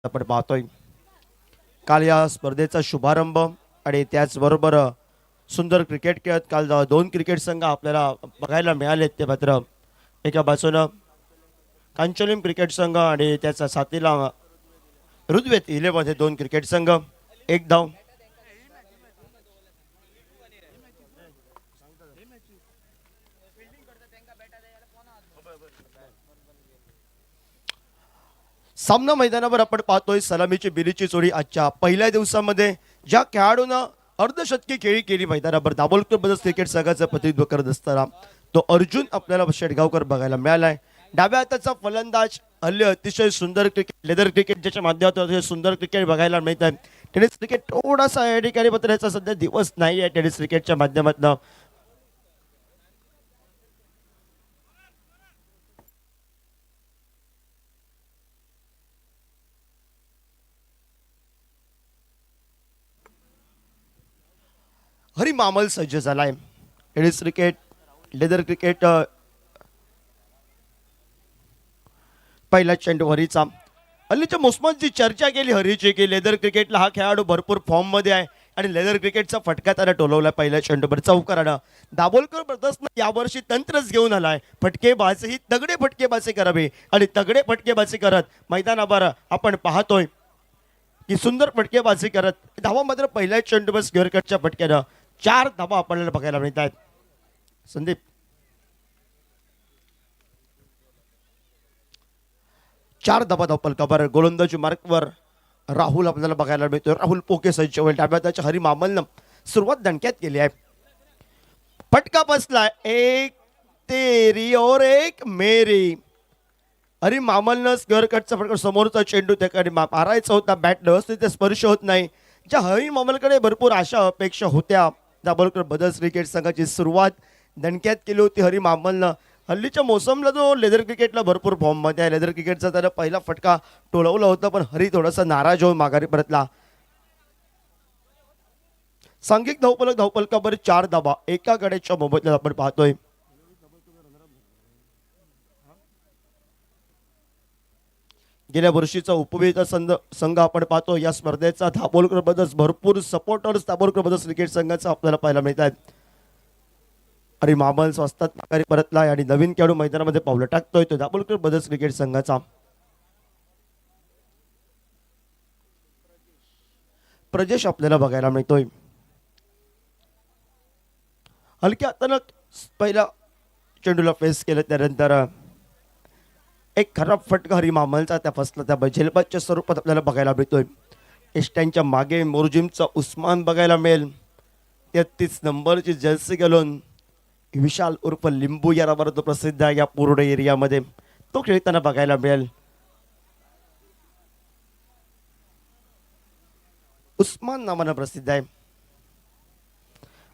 आपण पाहतोय काल या स्पर्धेचा शुभारंभ आणि त्याचबरोबर सुंदर क्रिकेट खेळत काल दोन क्रिकेट संघ आपल्याला बघायला मिळाले ते मात्र एका बाजूनं कांचलिम क्रिकेट संघ आणि त्याचा साथीला ऋग्वेद 11 मध्ये दोन क्रिकेट संघ एक धाव सामना मैदानावर आपण पाहतोय सलामीची बिलीची जोडी आजच्या पहिल्या दिवसामध्ये ज्या खेळाडूनं अर्धशतकी खेळी केली मैदानावर दाभोलकर ब्रदर्स क्रिकेट संघाचं प्रतिनिधित्व करत असताना तो अर्जुन आपल्याला शेटगावकर बघायला मिळालाय। डाव्या हाताचा फलंदाज हल्ली अतिशय सुंदर क्रिकेट लेदर क्रिकेट ज्याच्या माध्यमातून सुंदर क्रिकेट बघायला मिळत आहे। टेनिस क्रिकेट थोडासा या ठिकाणी मात्र याचा सध्या दिवस नाही आहे टेनिस क्रिकेटच्या माध्यमातून। हरी मामल सज्ज झालाय। टेनिस क्रिकेट लेदर क्रिकेट पहिला चेंडू हरीचा हल्लीच्या मोसमात जी चर्चा केली हरीची की लेदर क्रिकेटला हा खेळाडू भरपूर फॉर्म मध्ये आहे आणि लेदर क्रिकेटचा फटका त्याला टोलवला पहिल्या चेंडूवर चौकारानं। दाभोलकर ब्रदर्सनं यावर्षी तंत्रच घेऊन आलाय फटकेबाजी ही तगडे फटकेबाजी करावे आणि तगडे फटकेबाजी करत मैदानावर आपण पाहतोय की सुंदर फटकेबाजी करत धावा मात्र पहिल्या चेंडूवर स्क्वेअर कटच्या फटक्यानं 4 धावा आपल्याला बघायला मिळत आहेत। संदीप 4 धावा धावपलकावर गोलंदाजी मार्कवर राहुल आपल्याला बघायला मिळतोय। राहुल पोके सज्ज होईल डाव्या हाताच्या हरी मामलनं सुरुवात दणक्यात केली आहे। फटका बसलाय एक तेरी और एक मेरी। हरी मामलनं स्क्वेअर कटचा फटका समोरचा चेंडू त्याकडे मारायचा होता बॅट व्यवस्थित स्पर्श होत नाही। ज्या हरी मामलकडे भरपूर आशा अपेक्षा होत्या दाभोलकर ब्रदर्स क्रिकेट संघाची सुरुवात दणक्यात केली होती हरी मामलनं। हल्लीच्या मोसमला जो लेदर क्रिकेटला भरपूर फॉर्म मध्ये आहे लेदर क्रिकेटचा त्याला पहिला फटका टोलवला होता पण हरी थोडासा नाराज होऊन माघारी परतला। सांघिक धावपलकावर 4 धावा एका गड्याच्या मोबदल्यात आपण पाहतोय। गेल्या वर्षीचा उपविजेता संघ आपण पाहतो या स्पर्धेचा दाभोलकर ब्रदर्स भरपूर सपोर्टर्स दाभोलकर ब्रदर्स क्रिकेट संघाचा आपल्याला पाहायला मिळत आहेत। आणि मामल स्वस्तात माघारी परतलाय आणि नवीन खेळाडू मैदानामध्ये पावलं टाकतोय तो दाभोलकर ब्रदर्स क्रिकेट संघाचा प्रजेश आपल्याला बघायला मिळतोय। हलक्या हातानं पहिला चेंडूला फेस केलं त्यानंतर एक खराब फटका हरी मामलचा त्या फसला त्या झेलबादच्या स्वरूपात आपल्याला बघायला मिळतोय। एस्टँडच्या मागे मोरजिमचा उस्मान बघायला मिळेल 33 नंबरची जर्सी घालून विशाल उर्फ लिंबू या नावावर तो प्रसिद्ध आहे या पूर्ण एरियामध्ये तो खेळताना बघायला मिळेल। उस्मान नावानं प्रसिद्ध आहे।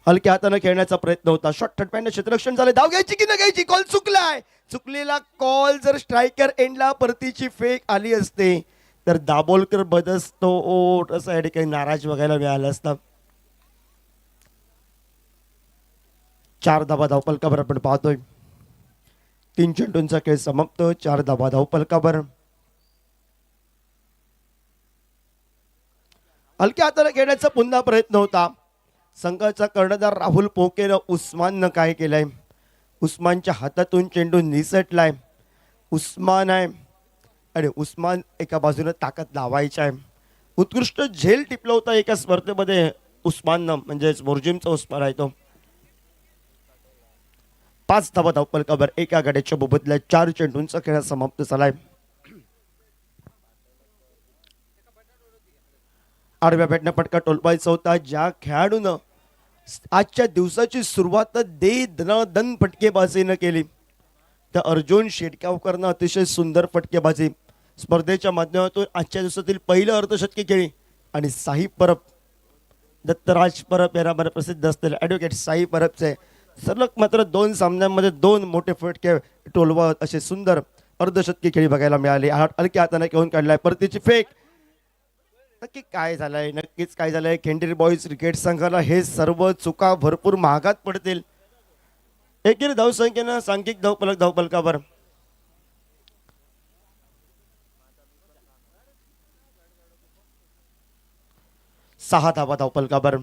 हलक्या हातानं खेळण्याचा प्रयत्न होता शॉट थटपॅनने क्षेत्ररक्षण झाले धाव घ्यायची की न घ्यायची कॉल चुकलाय। चुकलेला कॉल जर स्ट्रायकर एंडला परतीची फेक आली असते तर दाभोलकर ब्रदर्स तो असं या ठिकाणी नाराज बघायला मिळालं असतं। 4 धावा धावपलकावर आपण पाहतोय। 3 चेंडूंचा खेळ समाप्त 4 धावा धावपलकावर। हलक्या हाताने खेळण्याचा पुन्हा प्रयत्न होता संघाचा कर्णधार राहुल पोकेनं उस्माननं काय केलंय उस्मानच्या हातातून चेंडू निसटलाय। उस्मान आहे आणि उस्मान एका बाजूने ताकद लावायची आहे। उत्कृष्ट झेल टिपला होता एका स्पर्धेमध्ये उस्माननं म्हणजेच मोरजिमचा उस्मान आहे तो। 5 धावा धावपलकावर एका गड्याच्या मोबदल्यात 4 चेंडूंचा खेळ समाप्त झालाय। आडव्या बॅटने फटका टोलवायचा होता ज्या खेळाडूनं आजच्या दिवसाची सुरुवात दन फटकेबाजीनं केली तर अर्जुन शेटगावकरनं अतिशय सुंदर फटकेबाजी स्पर्धेच्या माध्यमातून आजच्या दिवसातील पहिलं अर्धशतकी खेळी आणि साई परब दत्तराज परब या नावाने प्रसिद्ध असलेले ॲडव्होकेट साई परबचे सलग मात्र 2 सामन्यांमध्ये 2 मोठे फटके टोलवत असे सुंदर अर्धशतकी खेळी बघायला मिळाली। हलक्या हाताने घेऊन काढलाय परतीची फेक। नक्की काय झालंय नक्कीच काय झालंय केंद्रीय बॉईज क्रिकेट संघाला हे सर्व चुका भरपूर महागात पडतील। एकेरी धावसंख्येनं सांघिक धावपलकावर 6 धावा धावपलकावर.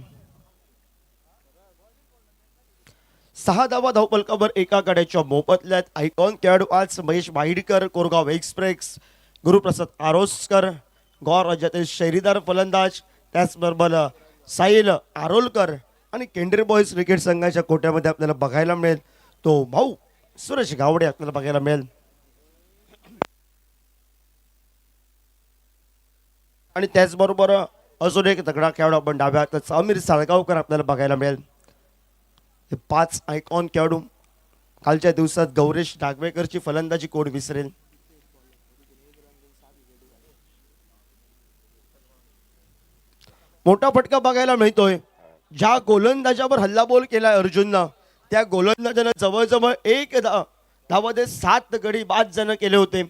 6 धावा धावपलकावर एका गाड्याच्या मोबदल्यात आयकॉन खेळाडू आज महेश वाहिडकर कोरगाव एक्सप्रेस, गुरुप्रसाद आरोसकर गौर राज्यातील शैलीदार फलंदाज, त्याचबरोबर साहिल आरोलकर आणि केंद्रीय बॉयज क्रिकेट संघाच्या कोट्यामध्ये आपल्याला बघायला मिळेल तो भाऊ सुरेश गावडे आपल्याला बघायला मिळेल. आणि त्याचबरोबर अजून एक तगडा खेळाडू आपण डाव्या हाताचा अमीर साळगावकर आपल्याला बघायला मिळेल. हे 5 आयकॉन खेळाडू कालच्या दिवसात गौरेश डागवेकरची फलंदाजी कोण विसरेल. मोठा फटका बघायला मिळतोय. ज्या गोलंदाजावर हल्लाबोल केलाय अर्जुननं, त्या गोलंदाजानं जवळजवळ 1 धावामध्ये 7 गडी बाद जण केले होते.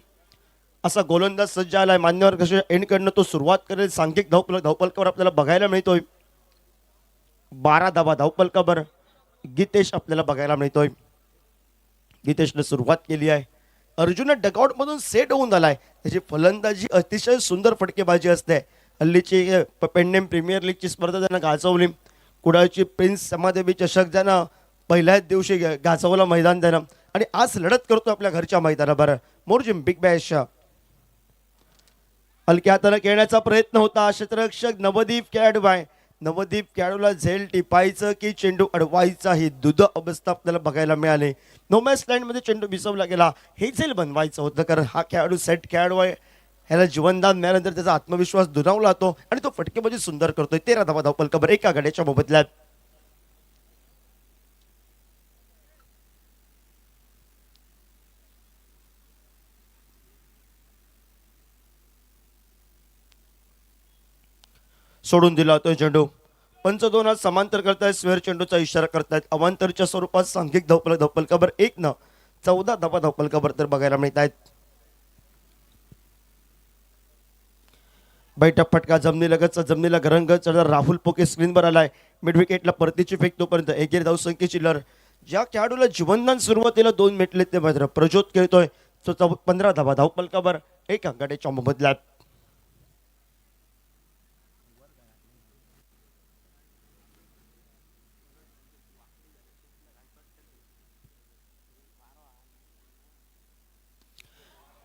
असा गोलंदाज सज्ज आलाय. मान्यवर कसे एंडकडनं तो सुरुवात करेल. सांघिक धावपलकावर आपल्याला बघायला मिळतोय 12 धावा धावपलकावर गीतेश आपल्याला बघायला मिळतोय. गीतेशने सुरुवात केली आहे. अर्जुन डगआउट मधून सेट होऊन आलाय. त्याची फलंदाजी अतिशय सुंदर फटकेबाजी असते. हल्लीची पेंडेम प्रीमियर लीगची स्पर्धा ज्यानं गाजवली, कुडाळची प्रिन्स समादेवी चषक ज्यानं पहिल्याच दिवशी गाजवला मैदान त्यानं, आणि आज लढत करतो आपल्या घरच्या मैदानावर. मोर्जिम बिग बॅश हलक्या हाताने खेळण्याचा प्रयत्न होता. क्षेत्ररक्षक नवदीप खेळाडू आहे. नवदीप खेळाडूला झेल टिपायचं की चेंडू अडवायचा ही दुध अवस्था आपल्याला बघायला मिळाली. नोमॅस लँड मध्ये चेंडू भिसवला गेला. हे झेल बनवायचं होतं, कारण हा खेळाडू सेट खेळाडू आहे. ह्याला जीवनदान मिळाल्यानंतर त्याचा आत्मविश्वास दुरावला जातो आणि तो फटकेबाजी सुंदर करतोय. 13 धावा धावपलकावर एका गाड्याच्या मोबदल्यात. सोडून दिला होता चेंडू. पंच 2 आज समांतर करतायत. स्वेअर चेंडूचा इशारा करतायत. अवांतरच्या स्वरूपात सांघिक धावपलकावर 1 न 14 धावा धावपलकावर तर बघायला मिळत आहेत. बैठक फटका जमिनीलगतचा, जमिनीला रंग चढला. राहुल पोके स्क्रीनवर आलाय. मिड विकेटला परतीची फेक तोपर्यंत एकेरी धावसंख्येची लढ. ज्या खेळाडूला जीवनदान सुरुवातीला 2 मिटले ते मात्र प्रज्योत खेळतोय. 15 धावा धावपलकावर एका गाड्याच्या मोबदल्यात.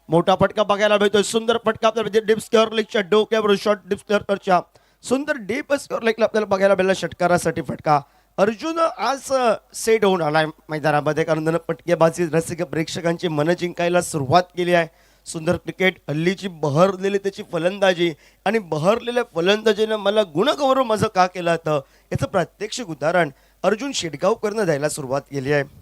मोठा फटका बघायला मिळतोय. सुंदर फटका आपल्याला डीप स्क्वेअर लेगच्या डोक्यावर शॉट डीप स्क्वेअरच्या सुंदर डीप स्क्वेअर लेगला आपल्याला बघायला मिळाला. षटकारासाठी फटका. अर्जुन आज सेट होऊन आलाय मैदानामध्ये, कारण त्यानं फटकेबाजी रसिक प्रेक्षकांची मन जिंकायला सुरुवात केली आहे. सुंदर क्रिकेट, हल्लीची बहरलेली त्याची फलंदाजी आणि बहरलेल्या फलंदाजीनं मला गुणगौरव माझं का केलं होतं याचं प्रात्यक्षिक उदाहरण अर्जुन शेटगावकरनं द्यायला सुरुवात केली आहे.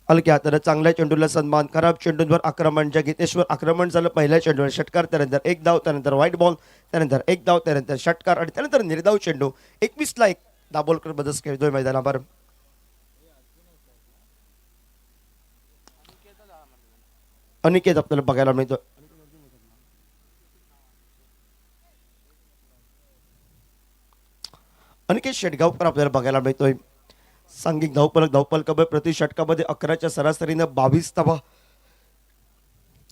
हलक्या हाताने चांगल्या चेंडूला सन्मान. खराब चेंडूंवर आक्रमण. ज्या गीतेश्वर आक्रमण झालं पहिल्या चेंडूवर षटकार, त्यानंतर 1 धाव, त्यानंतर व्हाईट बॉल, त्यानंतर 1 धाव, त्यानंतर षटकार आणि त्यानंतर निर्धाव चेंडू. 21 ला 1 दाबोलकर बदस खेळतोय मैदानावर. अनिकेत आपल्याला बघायला मिळतो. अनिकेत शेटगावकर आपल्याला बघायला मिळतोय. सांघिक धावपलकावर प्रति षटकामध्ये 11च्या सरासरीनं 22 धावा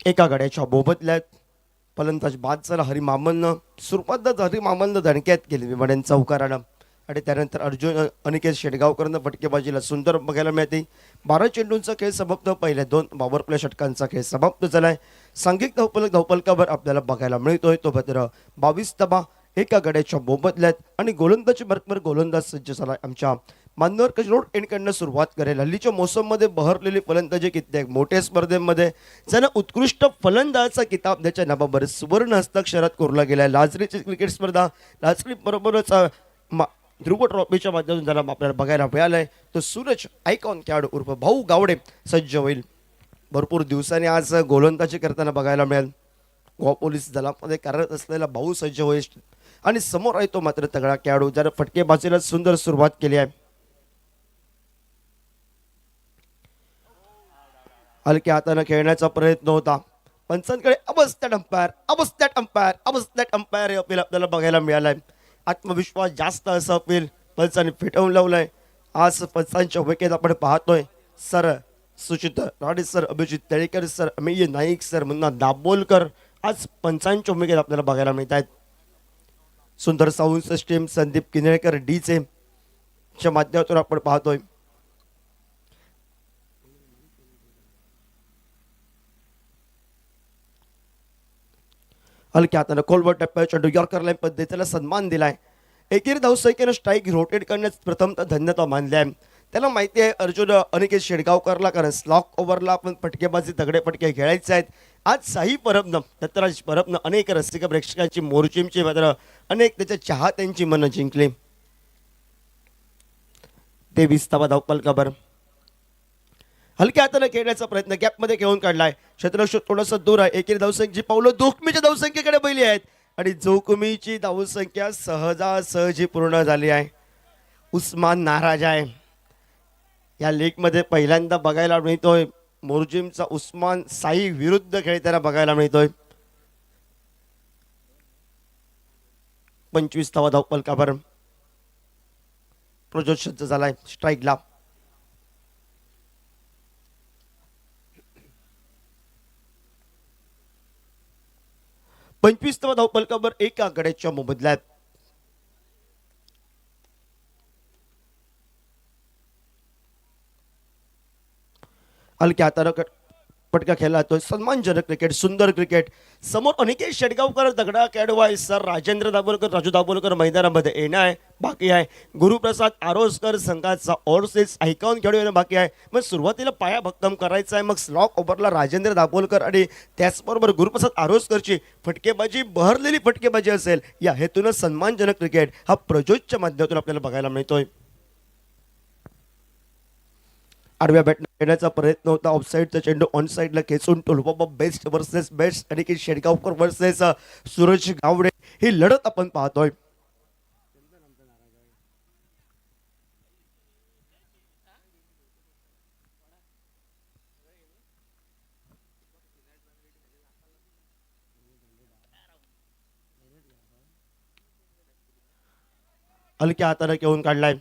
एका गाड्याच्या मोबदल्यात. फलंदाज बाद झाला हरी मामलनं. सुरुवातच हरी मामलनं धणक्यात केली विमाड्यां चौकारानं, आणि त्यानंतर अर्जुन अनिकेत शेटगावकरनं फटकेबाजीला सुंदर बघायला मिळते. 12 चेंडूंचा खेळ समाप्त. पहिल्या 2 पॉवर प्ले षटकांचा खेळ समाप्त झालाय. सांघिक धावपलकावर आपल्याला बघायला मिळतोय तो मात्र 22 धावा एका गाड्याच्या मोबदल्यात. आणि गोलंदाजी मार्कवर गोलंदाज सज्ज झाला. आमच्या मान्यवर कशरोड एंडकडनं सुरुवात करेल. हल्लीच्या मोसममध्ये बहरलेली फलंदाजी कित्येक मोठ्या स्पर्धेमध्ये ज्यानं उत्कृष्ट फलंदाजाचा किताब त्याच्या नावावर सुवर्ण हस्ताक्षरात कोरला गेलाय. लाजरीची क्रिकेट स्पर्धा, लाजरी बरोबरच ध्रुव ट्रॉफीच्या माध्यमातून ज्याला आपल्याला बघायला मिळालंय तो सूरज आयकॉन खेळाडू उर्फ भाऊ गावडे सज्ज होईल. भरपूर दिवसांनी आज गोलंदाजी करताना बघायला मिळेल. गोवा पोलीस दलामध्ये कार्यरत असलेला भाऊ सज्ज होईल. आणि समोर आहे तो मात्र तगडा खेळाडू ज्याने फटकेबाजीला सुंदर सुरुवात केली आहे. हलक्या हाताने खेळण्याचा प्रयत्न होता. पंचांकडे अवस्थेत अंपायर हे अपील आपल्याला बघायला मिळालंय. आत्मविश्वास जास्त असं अपील पंचांनी फेटवून लावलंय. आज पंचांच्या भूमिकेत आपण पाहतोय sir Suchit Rane sir, Abhijit Talekar sir, Amey Naik sir, Munna Dabolkar आज पंचांच्या भूमिकेत आपल्याला बघायला मिळत आहेत. सुंदर साऊंड सिस्टीम संदीप किनळकर डीचे च्या माध्यमातून आपण पाहतोय. हलक्या हाताने खोलवर टप्प्यावर चेंडू यॉर्कर लाईन पद्धतीला सन्मान दिलाय. एकेरी धावसंख्येनं स्ट्राईक रोटेट करण्यास प्रथमतः धन्यता मानली आहे. त्याला माहिती आहे अर्जुन अनिकेत शेडगावकरला, कारण स्लॉक ओव्हरला आपण फटकेबाजी तगडे फटके खेळायचे आहेत. आज साई परबनं दत्तराज परबनं अनेक रसिक प्रेक्षकांची, मोर्चिमची मात्र अनेक त्याच्या चाहत्यांची मनं जिंकली. 23 धावपलकावर हलक्या हाताने खेळण्याचा प्रयत्न गॅपमध्ये घेऊन काढलाय. क्षेत्ररक्षक थोडंसं दूर आहे. एकेरी धावसंख्येची पावलं जोखमीच्या धावसंख्येकडे बैली आहेत आणि जोखमीची धावसंख्या सहजासहजी पूर्ण झाली आहे. उस्मान नाराज आहे. या लीगमध्ये पहिल्यांदा बघायला मिळतोय मोर्जिमचा उस्मान साई विरुद्ध खेळताना बघायला मिळतोय. 25 धावपलकावर प्रज्योत सज्ज झालाय स्ट्राईकला. धावपलकावर एका गड्याच्या मोबदल्यात हलक्या हाताने पटका खेळला जातोय. सन्मानजनक क्रिकेट, सुंदर क्रिकेट. समोर अनिकेत शेडगावकर दगडा कॅडवाय सर राजेंद्र दाभोलकर, राजू दाभोलकर मैदानामध्ये येणं आहे बाकी आहे. गुरुप्रसाद आरोसकर संघाचा ओव्हरसीज ऐकावून खेळू येणं बाकी आहे. मग सुरुवातीला पाया भक्कम करायचा आहे. मग स्लॉक ओव्हरला राजेंद्र दाभोलकर आणि त्याचबरोबर गुरुप्रसाद आरोसकरची फटकेबाजी बहरलेली फटकेबाजी असेल. या हेतून सन्मानजनक क्रिकेट हा प्रज्योतच्या माध्यमातून आपल्याला बघायला मिळतोय. आडव्या बॅटने खेळण्याचा प्रयत्न होता. ऑफसाईडचा चेंडू ऑन साईडला खेचून टोलबाबा बेस्ट वर्सेस बेस्ट आणि की शेडगावकर वर्सेस सूरज गावडे ही लढत आपण पाहतोय. हलक्या हाताने घेऊन काढलाय.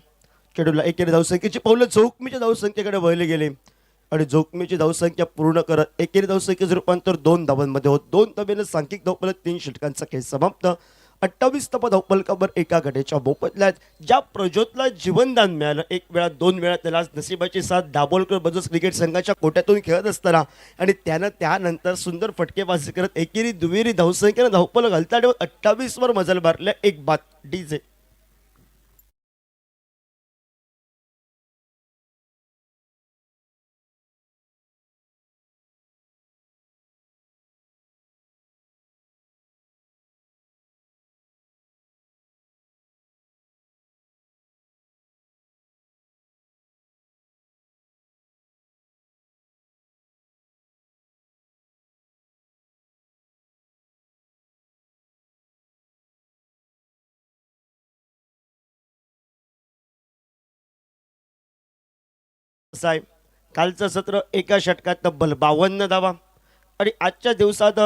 चेंडूला एकेरी धावसंख्येची पावलं जोखमीच्या धावसंख्येकडे वळली गेली आणि जोखमीची धावसंख्या पूर्ण करत एकेरी धावसंख्येचं रूपांतर 2 धावांमध्ये होत. 2 धावेनं सांघिक धावफलक 3 षटकांचा खेळ समाप्त. 28 धावपलकावर एका गड्याच्या मोबदल्यात ज्या प्रज्योतला जीवनदान मिळालं, एक वेळा 2 वेळा त्याला नशिबाची साथ दाभोलकर बजाज क्रिकेट संघाच्या कोट्यातून खेळत असताना आणि त्यानं त्यानंतर सुंदर फटकेबाजी करत एकेरी दुहेरी धावसंख्येनं धावपलक हलता ठेवत 28 वर मजल मारल्या. एक बाद डीजे. साहेब कालचं सत्र एका षटकात तब्बल 52 धावा आणि आजच्या दिवसात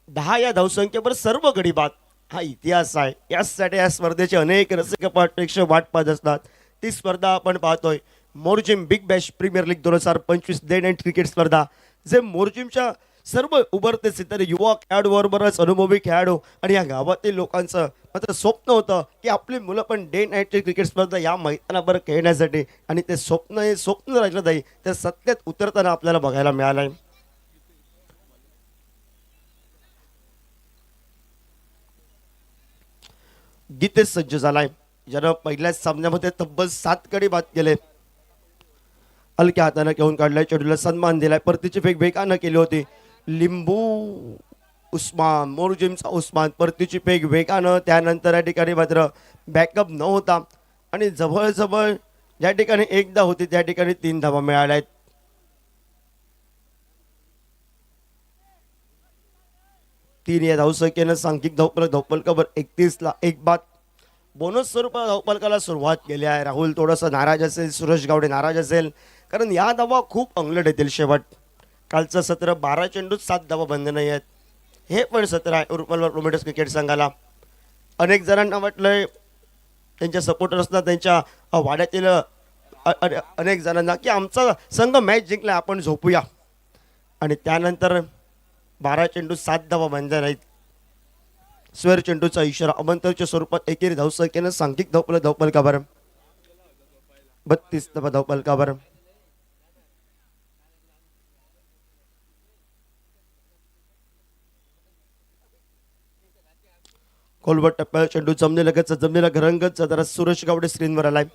10 या धावसंख्येवर सर्व गडी बाद हा इतिहास आहे. यासाठी या स्पर्धेचे अनेक रसिक प्रेक्षक वाट पाहत असतात. ती स्पर्धा आपण पाहतोय Morjim big bash premier league 2025 day night cricket स्पर्धा. जे मोर्जिमच्या सर्व उभरते सितारे युवा खेळाडूबरोबरच अनुभवी खेळाडू आणि या गावातील लोकांचं मात्र स्वप्न होतं की आपली मुलं पण डे नाईटची क्रिकेट स्पर्धा या मैदानावर खेळण्यासाठी, आणि ते स्वप्न हे स्वप्न राहिलं नाही तर सत्यात उतरताना आपल्याला बघायला मिळालंय. गीतेश सज्ज झालाय, ज्यानं पहिल्याच सामन्यामध्ये तब्बल 7 गडी बाद केले. हलक्या हाताने घेऊन काढलाय. चेंडूला सन्मान दिलाय. परतीची फेक वेगानं केली होती. लिंबू उस्मान, मोर्जिमचा उस्मान परतीची फेक वेगानं, त्यानंतर या ठिकाणी मात्र बॅकअप न होता आणि जवळजवळ ज्या ठिकाणी एकदा होती त्या ठिकाणी 3 धावा मिळाल्या आहेत. तीन या धावसंख्येनं सांघिक धावपलकावर 31 ला एक बाद. बोनस स्वरूपात धावपलकाला सुरुवात केली आहे. राहुल थोडंसं नाराज असेल, सुरेश गावडे नाराज असेल, कारण या धावा खूप अंगलट येतील. शेवट कालचं सत्र 12 चेंडूत 7 धावा बंधन आहेत. हे पण सत्र आहे उर्पल प्रोमेटर्स क्रिकेट संघाला. अनेक जणांना वाटलंय त्यांच्या सपोर्टर्सना, त्यांच्या वाड्यातील अनेक जणांना की आमचा संघ मॅच जिंकला, आपण झोपूया, आणि त्यानंतर 12 चेंडू 7 धावा बंधन आहेत. स्वेअर चेंडूचा इशारा अवंतरच्या स्वरूपात एकेरी धावसंख्येनं सांघिक धावपलकावर 32 धावपलकावर. खोलवट टप्प्यात चेंडू जमलेला घरंगत जरा सुरेश गावडे स्क्रीनवर आलाय.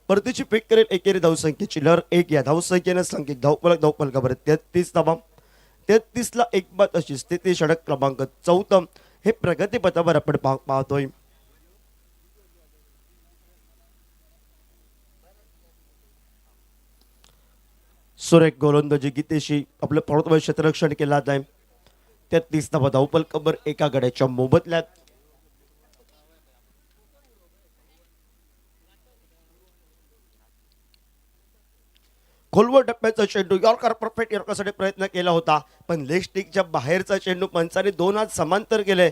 परतीची फेक करेल एकेरी धावसंख्येची लहर 1 या धावसंख्येनं सांघिक धावपलकावर 33 धावा. 33 ला एक बाद अशी स्थिती. षटक क्रमांक 14 हे प्रगतीपथावर आपण पाहतोय. सुरेख गोलंदाजी गीतेशी आपलं प्रथम क्षेत्ररक्षण केलं आहे. 33 धावा धावपलकावर एका गड्याच्या मोबदल्यात. खोलवर टप्प्याचा चेंडू यॉर्कर परफेक्ट यॉर्करसाठी प्रयत्न केला होता, पण लेग स्टिकच्या बाहेरचा चेंडू पंचाने 2 हात समांतर केले.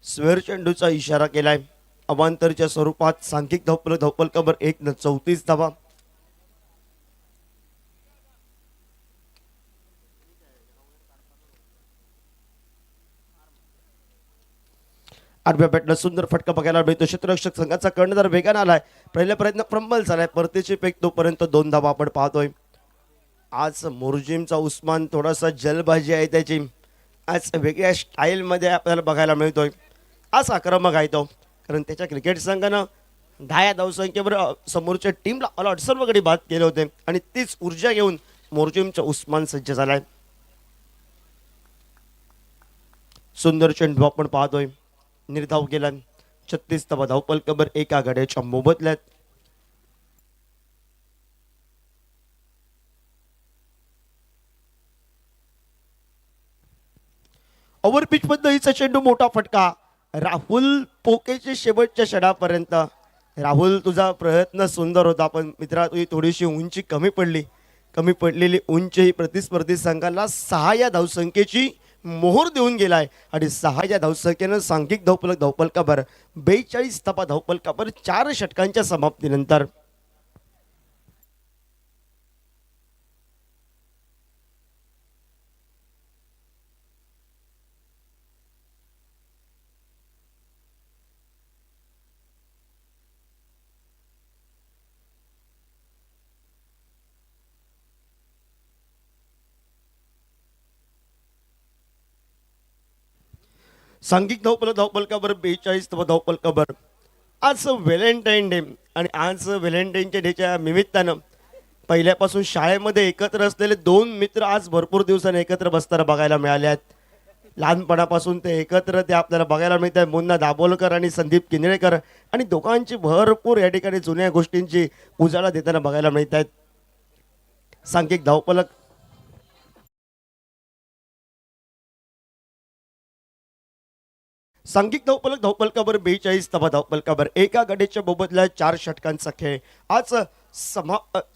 स्वेअर चेंडूचा इशारा केलाय. अवांतरच्या स्वरूपात सांघिक धावपलकावर 1 न 34 धावा. आठव्या बॅटला सुंदर फटका बघायला मिळतो. क्षेत्ररक्षक संघाचा कर्णधार वेगाने आलाय. पहिला प्रयत्न प्रबल झालाय. परतीची फेक तोपर्यंत 2 धावा आपण पाहतोय. आज मोरजिमचा उस्मान थोडासा जलबाजी आहे त्याची. आज वेगळ्या स्टाईलमध्ये आपल्याला बघायला मिळतोय. आज आक्रमक आहे तो, कारण त्याच्या क्रिकेट संघानं 10 धावसंख्येवर समोरच्या टीमला ऑल सर्व गडी बाद केले होते आणि तीच ऊर्जा घेऊन मोरजिमचा उस्मान सज्ज झालाय. सुंदर चेंडू आपण पाहतोय. निर्धाव केला. 36 धावा धावपलकावर एका गड्याच्या मोबदल्यात. ओव्हरपिच पद्धतीचा चेंडू मोठा फटका. राहुल पोकेच्या शेवटच्या षडापर्यंत. राहुल तुझा प्रयत्न सुंदर होता, पण मित्रा तुझी थोडीशी उंची कमी पडलेली उंची ही प्रतिस्पर्धी संघाला 6 या धावसंख्येची मोहर देऊन गेलाय आणि 6 या धावसंख्येनं सांघिक धावपलकावर 42 धावा धावपलकावर 4 षटकांच्या समाप्तीनंतर. सांघिक धावपलकावर 42 धावपलकावर. आज व्हॅलेंटाईन डे आणि आज व्हॅलेंटाईनच्या डेच्या निमित्तानं पहिल्यापासून शाळेमध्ये एकत्र असलेले 2 मित्र आज भरपूर दिवसांनी एकत्र बसताना बघायला मिळाले आहेत. लहानपणापासून ते एकत्र ते आपल्याला बघायला मिळत आहे. मुन्ना दाभोलकर आणि संदीप किनळेकर, आणि दोघांची भरपूर या ठिकाणी जुन्या गोष्टींची उजाळा देताना बघायला मिळत आहेत. सांघिक धावपलकावर 42 धावपलकावर एका गडीच्या मोबदल्यात 4 षटकांचा खेळ आज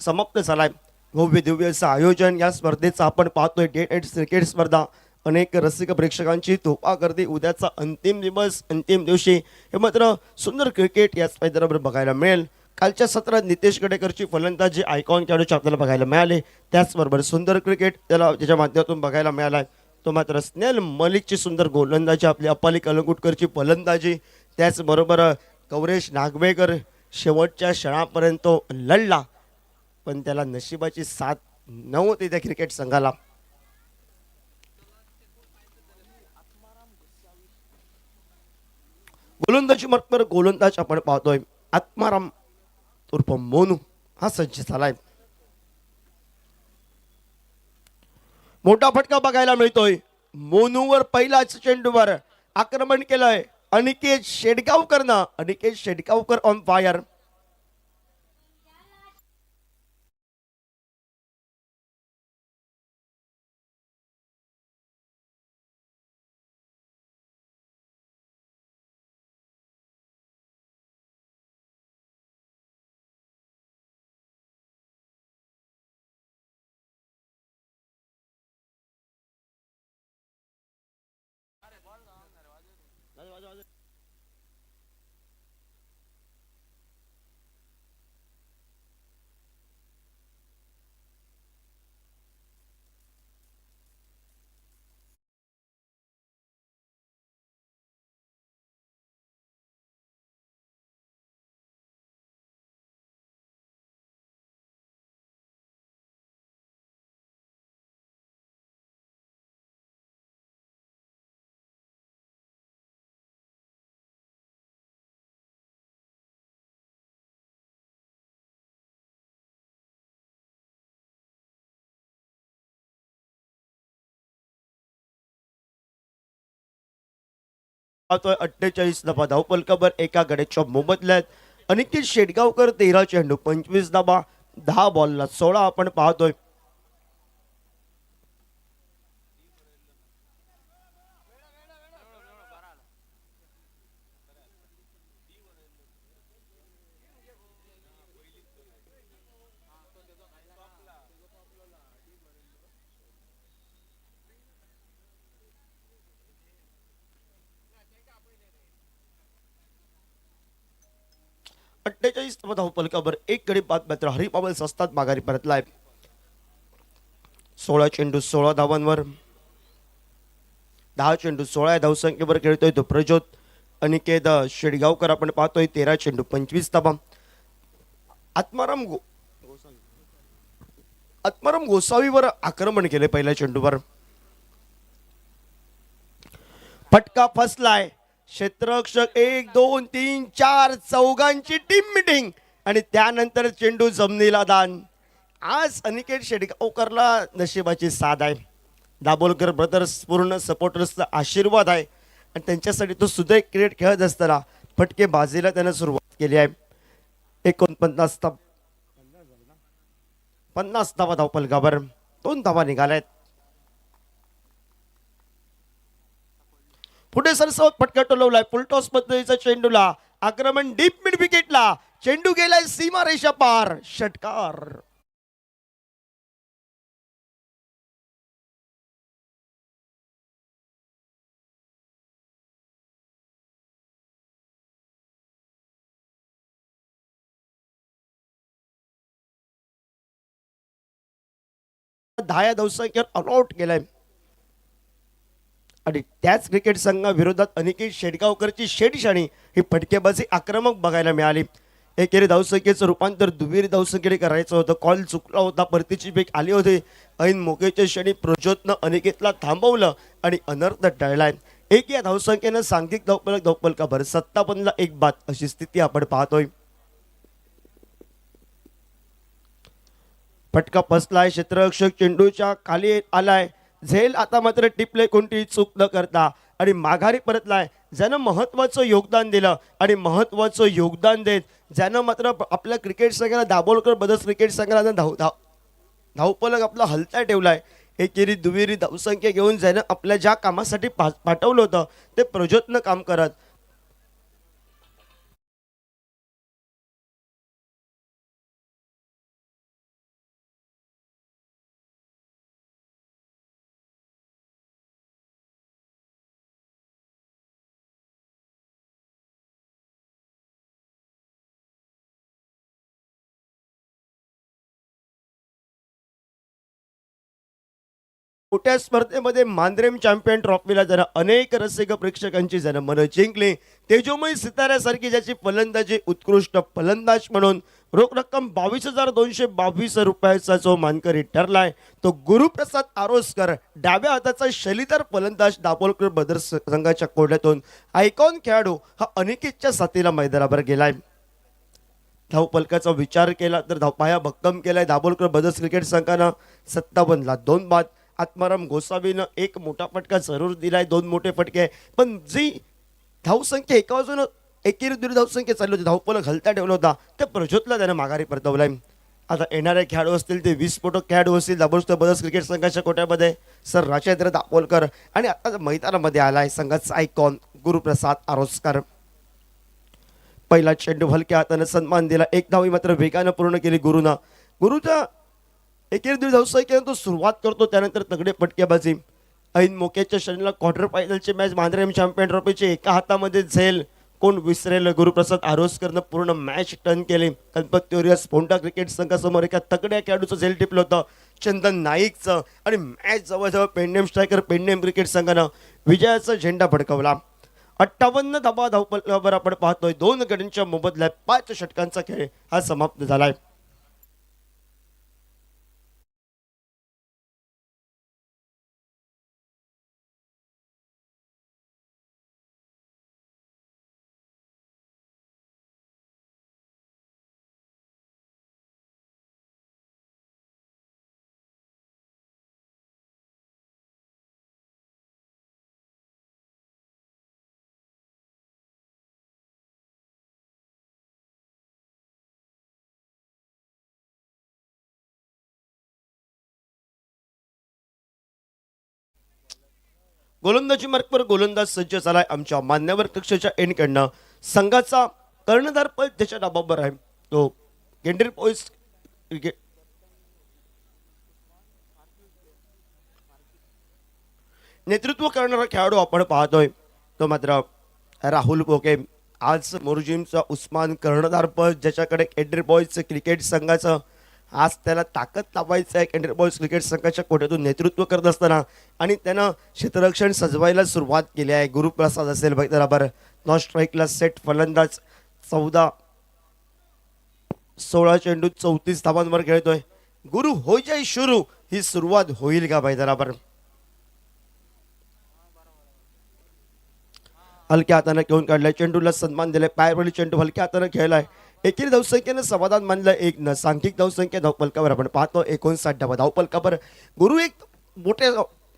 समाप्त झालाय. भव्य दिव्य असं आयोजन या स्पर्धेचं आपण पाहतोय. डे 8 क्रिकेट स्पर्धा. अनेक रसिक प्रेक्षकांची तोफा गर्दी. उद्याचा अंतिम दिवस. अंतिम दिवशी हे मात्र सुंदर क्रिकेट या स्पर्धेबरोबर बघायला मिळेल. कालच्या सत्रात नितेश गडेकरची फलंदाजी आयकॉन खेळाडूचे आपल्याला बघायला मिळाले. त्याचबरोबर सुंदर क्रिकेट त्याच्या माध्यमातून बघायला मिळालाय. तो मात्र स्नेल मलिकची सुंदर गोलंदाजी, आपली अपाली कलंगुटकरची फलंदाजी, त्याचबरोबर कवरेश नागवेकर शेवटच्या क्षणापर्यंत लढला, पण त्याला नशिबाची साथ नव्हती त्या क्रिकेट संघाला. गोलंदाज आपण पाहतोय. आत्माराम उर्फ मोनू हा सज्ज झालाय. मोठा फटका बघायला मिळतोय. मोनूवर पहिलाच चेंडूवर आक्रमण केलंय अनिकेत शेडगावकर ऑन फायर. पाहतोय 48 धाबा धावपलकावर एका गड्याच्या मोबदल्यात. अनिकेत शेटगावकर 13 चेंडू 25 धाबा, 10 बॉलला 16 आपण पाहतोय. अठ्ठेचाळीस धावपलकावर एक गडी बाद मात्र हरिपावल सस्तात माघारी परतलाय. 16 चेंडू 16 धावांवर, 10 चेंडू 16 धावसंख्येवर खेळतोय तो प्रज्योत. अनिकेत शेडगावकर आपण पाहतोय 13 चेंडू 25 धावा. आत्माराम गोसावीवर आक्रमण केले पहिल्या चेंडूवर. फटका फसलाय. क्षेत्ररक्षक 1 2 3 4 चौघांची टीम मिटिंग आणि त्यानंतर चेंडू जमिनीला दान. आज अनिकेत शेडगावकरला नशिबाची साथ आहे. दाभोलकर ब्रदर्स पूर्ण सपोर्टर्सचा आशीर्वाद आहे आणि त्यांच्यासाठी तो सुद्धा एक क्रिकेट खेळत असताना फटके बाजीला त्यानं सुरुवात केली आहे. 49 50 धावा धावपलकावर 2 धावा निघाल्यात. पुढे सरसवत फटका टोलवलाय. फुलटॉस पद्धतीचा चेंडूला आक्रमण डीप मिड विकेटला. चेंडू गेलाय सीमा रेषा पार. षटकार. धाया धावसंख्येवर ऑलआउट केलाय आणि त्याच क्रिकेट संघाविरोधात अनिकेत शेडगावकरची शेडशाणी ही फटकेबाजी आक्रमक बघायला मिळाली. एकेरी धावसंख्येचं रूपांतर दुहेरी धावसंख्येने करायचं होतं. कॉल चुकला होता. परतीची बेक आली होती. ऐन मोकेच्या क्षणी प्रज्योतनं अनिकेतला थांबवलं आणि अनर्थ टळलाय. एक या धावसंख्येनं सांघिक धावपलकाभर 57 ला 1 बाद अशी स्थिती आपण पाहतोय. फटका फसलाय. क्षेत्ररक्षक चेंडूच्या खाली आलाय. झेल आता मात्र टिपले कोणती चूक न करता आणि माघारी परतलाय. ज्यानं महत्वाचं योगदान दिलं आणि महत्वाचं योगदान देत ज्यानं मात्र आपल्या क्रिकेट संघाला दाभोलकर ब्रदर्स क्रिकेट संघाला धावपलक आपला हलता ठेवलाय. एकेरी दुहेरी धावसंख्या घेऊन ज्यानं आपल्या ज्या कामासाठी पाठवलं होतं ते प्रज्योतनं काम करत मोठ्या स्पर्धेमध्ये मांद्रेम चॅम्पियन ट्रॉफीला जरा अनेक रसिक प्रेक्षकांची जरा मनं जिंकली. तेजोमय सिताऱ्यासारखी ज्याची फलंदाजी उत्कृष्ट फलंदाज म्हणून रोख रक्कम 22,222 रुपयाचा जो मानकरी ठरलाय तो गुरुप्रसाद आरोसकर. डाव्या हाताचा शैलीदार फलंदाज दाभोलकर ब्रदर्स संघाच्या कोड्यातून आयकॉन खेळाडू हा अनिकेतच्या साथीला मैदानावर गेलाय. धावपलकाचा विचार केला तर धावपाया भक्कम केलाय दाभोलकर ब्रदर्स क्रिकेट संघानं. 57 ला 2 बाद. आत्माराम गोसावीनं एक मोठा फटका जरूर दिलाय. 2 मोठे फटके पण जी धावसंख्या एका बाजूनं एकेरी दुहेरी धावसंख्या चालली होती धावपलक हलता ठेवला होता त्या प्रज्योतला त्यानं माघारी परतवलाय. आता येणारे खेळाडू असतील ते 20 स्फोटक खेळाडू असतील दाभोलकर ब्रदर्स क्रिकेट संघाच्या कोट्यामध्ये सर राजेंद्र दाभोलकर आणि आता मैदानामध्ये आलाय संघाचा आयकॉन गुरुप्रसाद आरोसकर. पहिला चेंडू हलक्या हाताने सन्मान दिला. 1 धावी मात्र वेगानं पूर्ण केली गुरुनं. गुरुच्या एकेरी दुहेरी धावसंख्येनं तो सुरुवात करतो. त्यानंतर तगडे फटकेबाजी. ऐन मोकेच्या क्षणीला क्वार्टर फायनलची मॅच मांद्रेम चॅम्पियन ट्रॉफीची एका हातामध्ये झेल कोण विसरेल. गुरुप्रसाद आरोसकरनं पूर्ण मॅच टर्न केली. गणपती स्पोंटा क्रिकेट संघासमोर एका तगड्या खेळाडूचं झेल टिपलं होतं चंदन नाईकचं आणि मॅच जवळजवळ पेंडेम स्ट्रायकर पेंडेम क्रिकेट संघानं विजयाचा झेंडा फडकवला. 58 धाबा धावपलकावर आपण पाहतोय 2 गड्यांच्या मोबदल्यात 5 षटकांचा खेळ हा समाप्त झालाय. गोलंदाजी मार्कवर गोलंदाज सज्ज झालाय आमच्या मान्यवर कक्षाच्या एंडकडनं. संघाचा कर्णधार पद त्याच्या डाबावर आहे, तो केंद्रीय पोलीस क्रिकेट नेतृत्व करणारा खेळाडू आपण पाहतोय तो मात्र राहुल बोके. आज मोरुजिमचा उस्मान कर्णधार पद, ज्याच्याकडे केंद्रीय बॉयज क्रिकेट संघाचं आज त्याला ताकद लावायचं आहे. केंद्रीय बॉयज क्रिकेट संघाच्या कोट्यातून नेतृत्व करत असताना आणि त्यानं क्षेत्ररक्षण सजवायला सुरुवात केली आहे. गुरुप्रसाद असेल बरोबर नॉन स्ट्राईकला सेट फलंदाज 16 चेंडू 34 धावांवर खेळतोय. गुरु हो जाय शुरू, ही सुरुवात होईल का बरोबर. हलक्या हाताने घेऊन काढलाय, चेंडूला सन्मान दिलाय, पायावरील चेंडू हलक्या हाताने खेळलाय. एकेरी धावसंख्येनं समाधान मानलं 1 न. सांख्यिक धावसंख्या धावपलकावर आपण पाहतो 59 धावा धावपलकावर. गुरु एक मोठे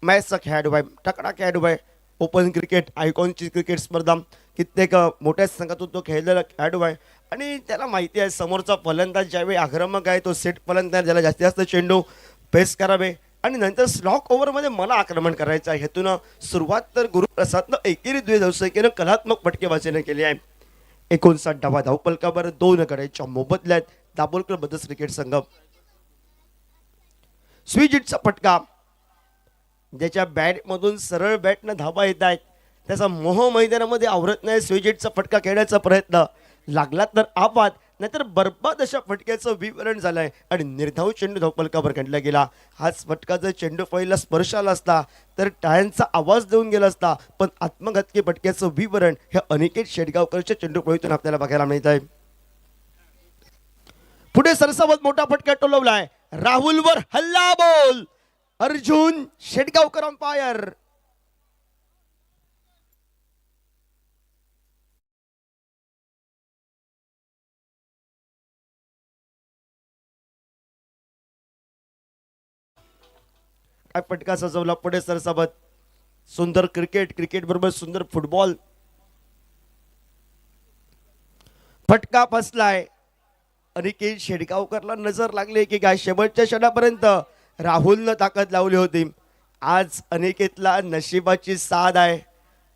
मॅचचा खेळाडू आहे, तकडा खेळाडू आहे. ओपन क्रिकेट आयकॉनची क्रिकेट स्पर्धा कित्येक मोठ्या संघातून तो खेळलेला खेळाडू आहे आणि त्याला माहिती आहे समोरचा फलंदाज ज्यावेळी आक्रमक आहे तो सेट फलंदाज ज्याला जास्तीत जास्त चेंडू पेस करावे आणि नंतर स्लॉक ओव्हरमध्ये मला आक्रमण करायचं आहे. हेतून सुरुवात तर गुरुप्रसादनं एकेरी द्वे धावसंख्येनं कलात्मक फटकेबाजीने केली आहे. 59 धावा धावपलकावर 2 गड्यांच्या मोबदल्यात दाभोलकर बदस क्रिकेट संघ. स्वीजिटचा फटका, ज्याच्या बॅटमधून सरळ बॅटनं धावा येत आहेत त्याचा मोह मैदानामध्ये आवरत नाही. स्वीजिटचा फटका खेळण्याचा प्रयत्न लागला तर आपात, नाहीतर बर्बाद अशा फटक्याचं विवरण झालंय आणि निर्धाव चेंडू धावपलकावर खंडला गेला. हाच फटका जर चेंडू फळीला स्पर्श आला असता तर टाळ्यांचा आवाज देऊन गेला असता, पण आत्मघातकी फटक्याचं विवरण हे अनिकेत शेटगावकरच्या चेंडू फळीतून आपल्याला बघायला मिळत आहे. पुढे सरसावत मोठा फटका टोलवलाय, राहुलवर हल्ला बोल. अर्जुन शेटगावकर अंपायर. काय फटका सजवला, पुढे सरसावत. सुंदर क्रिकेट, क्रिकेट बरोबर सुंदर फुटबॉल. फटका फसलाय. अनिकेत शेटगावकरला नजर लागली की काय शेवटच्या क्षणापर्यंत राहुलनं ताकद लावली होती. आज अनिकेतला नशिबाची साथ आहे,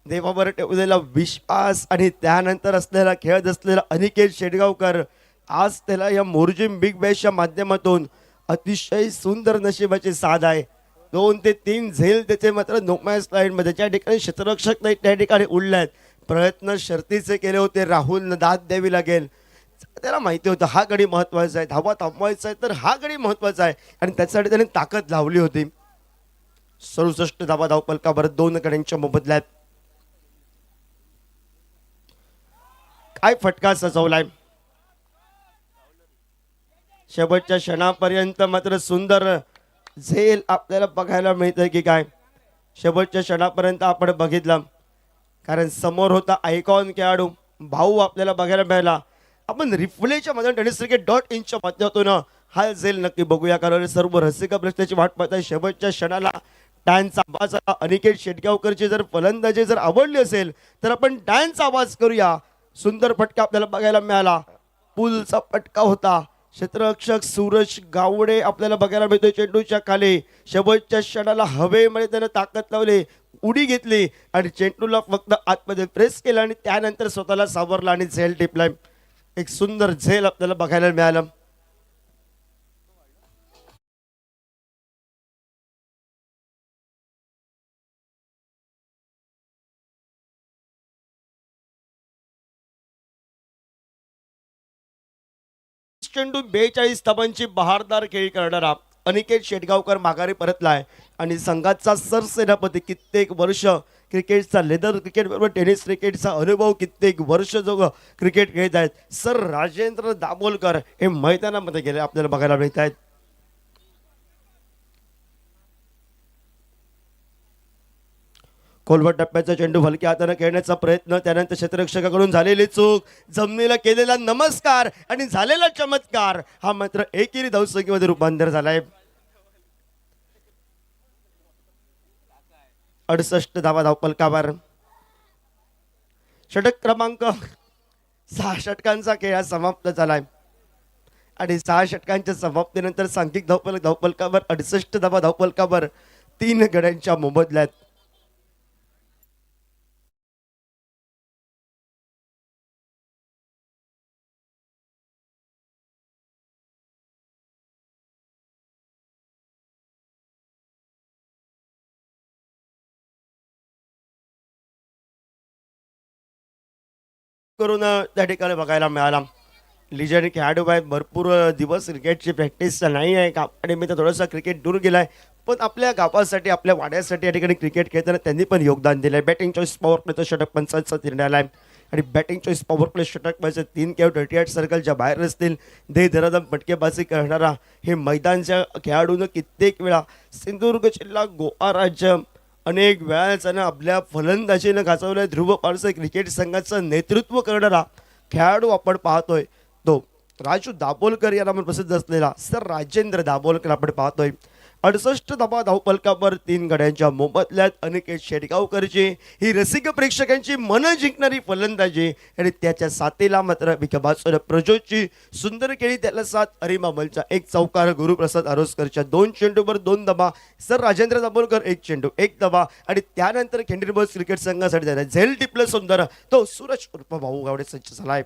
देवावर ठेवलेला विश्वास आणि त्यानंतर असलेला खेळत असलेला अनिकेत शेटगावकर आज त्याला या मोरजिम बिग बॅशच्या माध्यमातून अतिशय सुंदर नशिबाची साथ आहे. 2 ते 3 झेल त्याचे मात्र नोमॅस लाईनमध्ये ज्या ठिकाणी क्षेत्ररक्षक नाही त्या ठिकाणी उडल्यात. प्रयत्न शर्तीचे केले होते, राहुलनं दाद द्यावी लागेल. त्याला माहिती होतं हा गडी महत्वाचा आहे, धावा थांबवायचा आहे तर हा गडी महत्वाचा आहे आणि त्यासाठी त्याने ताकद लावली होती. 67 धावा धावपलकावर 2 गड्यांच्या मोबदल्यात. काय फटका सजवलाय. शेवटच्या क्षणापर्यंत मात्र सुंदर झेल आपल्याला बघायला मिळतंय की काय. शेवटच्या क्षणापर्यंत आपण बघितलं, कारण समोर होता आयकॉन खेळाडू भाऊ आपल्याला बघायला मिळाला. आपण रिप्लेच्या मध्ये tenniscricket.in माध्यमातून हा झेल नक्की बघूया, कारण सर्व रसिक प्रश्नाची वाट पाहत आहे. शेवटच्या क्षणाला टाळ्यांचा आवाज आला. अनिकेत शेटगावकरची जर फलंदाजी जर आवडली असेल तर आपण टाळ्यांचा आवाज करूया. सुंदर फटका आपल्याला बघायला मिळाला. पुलचा फटका होता. क्षेत्ररक्षक सूरज गावडे आपल्याला बघायला मिळतोय चेंडूच्या खाली. शेवटच्या क्षणाला हवेमध्ये त्यानं ताकद लावली, उडी घेतली आणि चेंडूला फक्त आतमध्ये प्रेस केला आणि त्यानंतर स्वतःला सावरला आणि झेल टिपलाय. एक सुंदर झेल आपल्याला बघायला मिळालं. चेंडू 42 धावांची बहारदार खेळी करणारा अनिकेत शेटगावकर माघारी परतलाय आणि संघाचा सरसेनापती. कित्येक वर्ष क्रिकेटचा लेदर क्रिकेट बरोबर टेनिस क्रिकेटचा अनुभव, कित्येक वर्ष जो क्रिकेट खेळत आहेत सर राजेंद्र दाभोलकर हे मैदानामध्ये गेले आपल्याला बघायला मिळत आहेत. खोलवर टप्प्याचा चेंडू हलक्या हाताने खेळण्याचा प्रयत्न, त्यानंतर क्षेत्ररक्षकाकडून झालेली चूक, जमिनीला केलेला नमस्कार आणि झालेला चमत्कार हा मात्र एकेरी धावसंख्येमध्ये रूपांतर झालाय. 68 धावा धावपलकावर. षटक क्रमांक 6 षटकांचा खेळ समाप्त झालाय आणि 6 षटकांच्या समाप्तीनंतर सांख्यिक धावपलकावर 68 धावा धावपलकावर 3 गड्यांच्या मोबदल्यात. करून त्या ठिकाणी बघायला मिळाला. लिजंड खेळाडू आहेत, भरपूर दिवस क्रिकेटची प्रॅक्टिस नाही आहे आणि मी तर थोडंसं क्रिकेट दूर गेलाय, पण आपल्या गावासाठी आपल्या वाड्यासाठी या ठिकाणी क्रिकेट खेळताना त्यांनी पण योगदान दिलंय. बॅटिंग चॉईस पॉवर प्लेचं षटक पंचांचा निर्णय आलाय आणि बॅटिंग चॉईस पॉवर प्ले षटक म्हणजे 3 खेळ 38 सर्कलच्या बाहेर असतील. दे धराधम फटकेबाजी करणारा हे मैदानच्या खेळाडूनं कित्येक वेळा सिंधुदुर्ग जिल्हा गोवा राज्य अनेक वेळा आपल्या फलंदाजीनं गाजवलंय. ध्रुव पारसे क्रिकेट संघाचं नेतृत्व करणारा खेळाडू आपण पाहतोय तो राजू दाभोलकर या नावाने प्रसिद्ध असलेला सर राजेंद्र दाभोलकर आपण पाहतोय. 68 धावा धावपलकावर 3 गड्यांच्या मोबदल्यात अनिकेत शेटगावकरची ही रसिक प्रेक्षकांची मन जिंकणारी फलंदाजी आणि त्याच्या साथीला मात्र विकेबाजूला प्रज्योतची सुंदर खेळी, त्याला साथ अरिमामलचा एक चौकार, गुरुप्रसाद आरोसकरच्या 2 चेंडूवर 2 धावा, सर राजेंद्र दाभोलकर 1 चेंडू 1 धावा आणि त्यानंतर खंडीरबस क्रिकेट संघासाठी त्याला झेल टिपलं सुंदर तो सूरज उर्फ भाऊ गावडे सज्ज झालाय.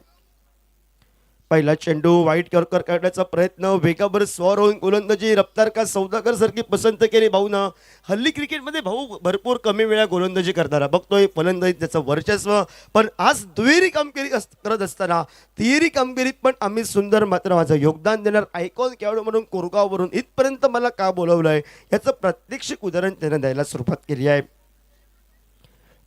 पहिला चेंडू वाईट कर्कर करण्याचा प्रयत्न, वेगावर स्वर होऊन गोलंदाजी रफ्तार का सौदागर सारखी पसंत केली भाऊनं. हल्ली क्रिकेटमध्ये भाऊ भरपूर कमी वेळा गोलंदाजी करताना बघतोय, फलंदाजी त्याचं वर्चस्व, पण आज दुहेरी कामगिरी करत असताना तिहेरी कामगिरीत पण आम्ही सुंदर मात्र माझं योगदान देणार आयकॉन खेळाडू म्हणून कोरगाववरून इथपर्यंत मला का बोलवलंय याचं प्रात्यक्षिक उदाहरण त्यानं द्यायला सुरुवात केली आहे.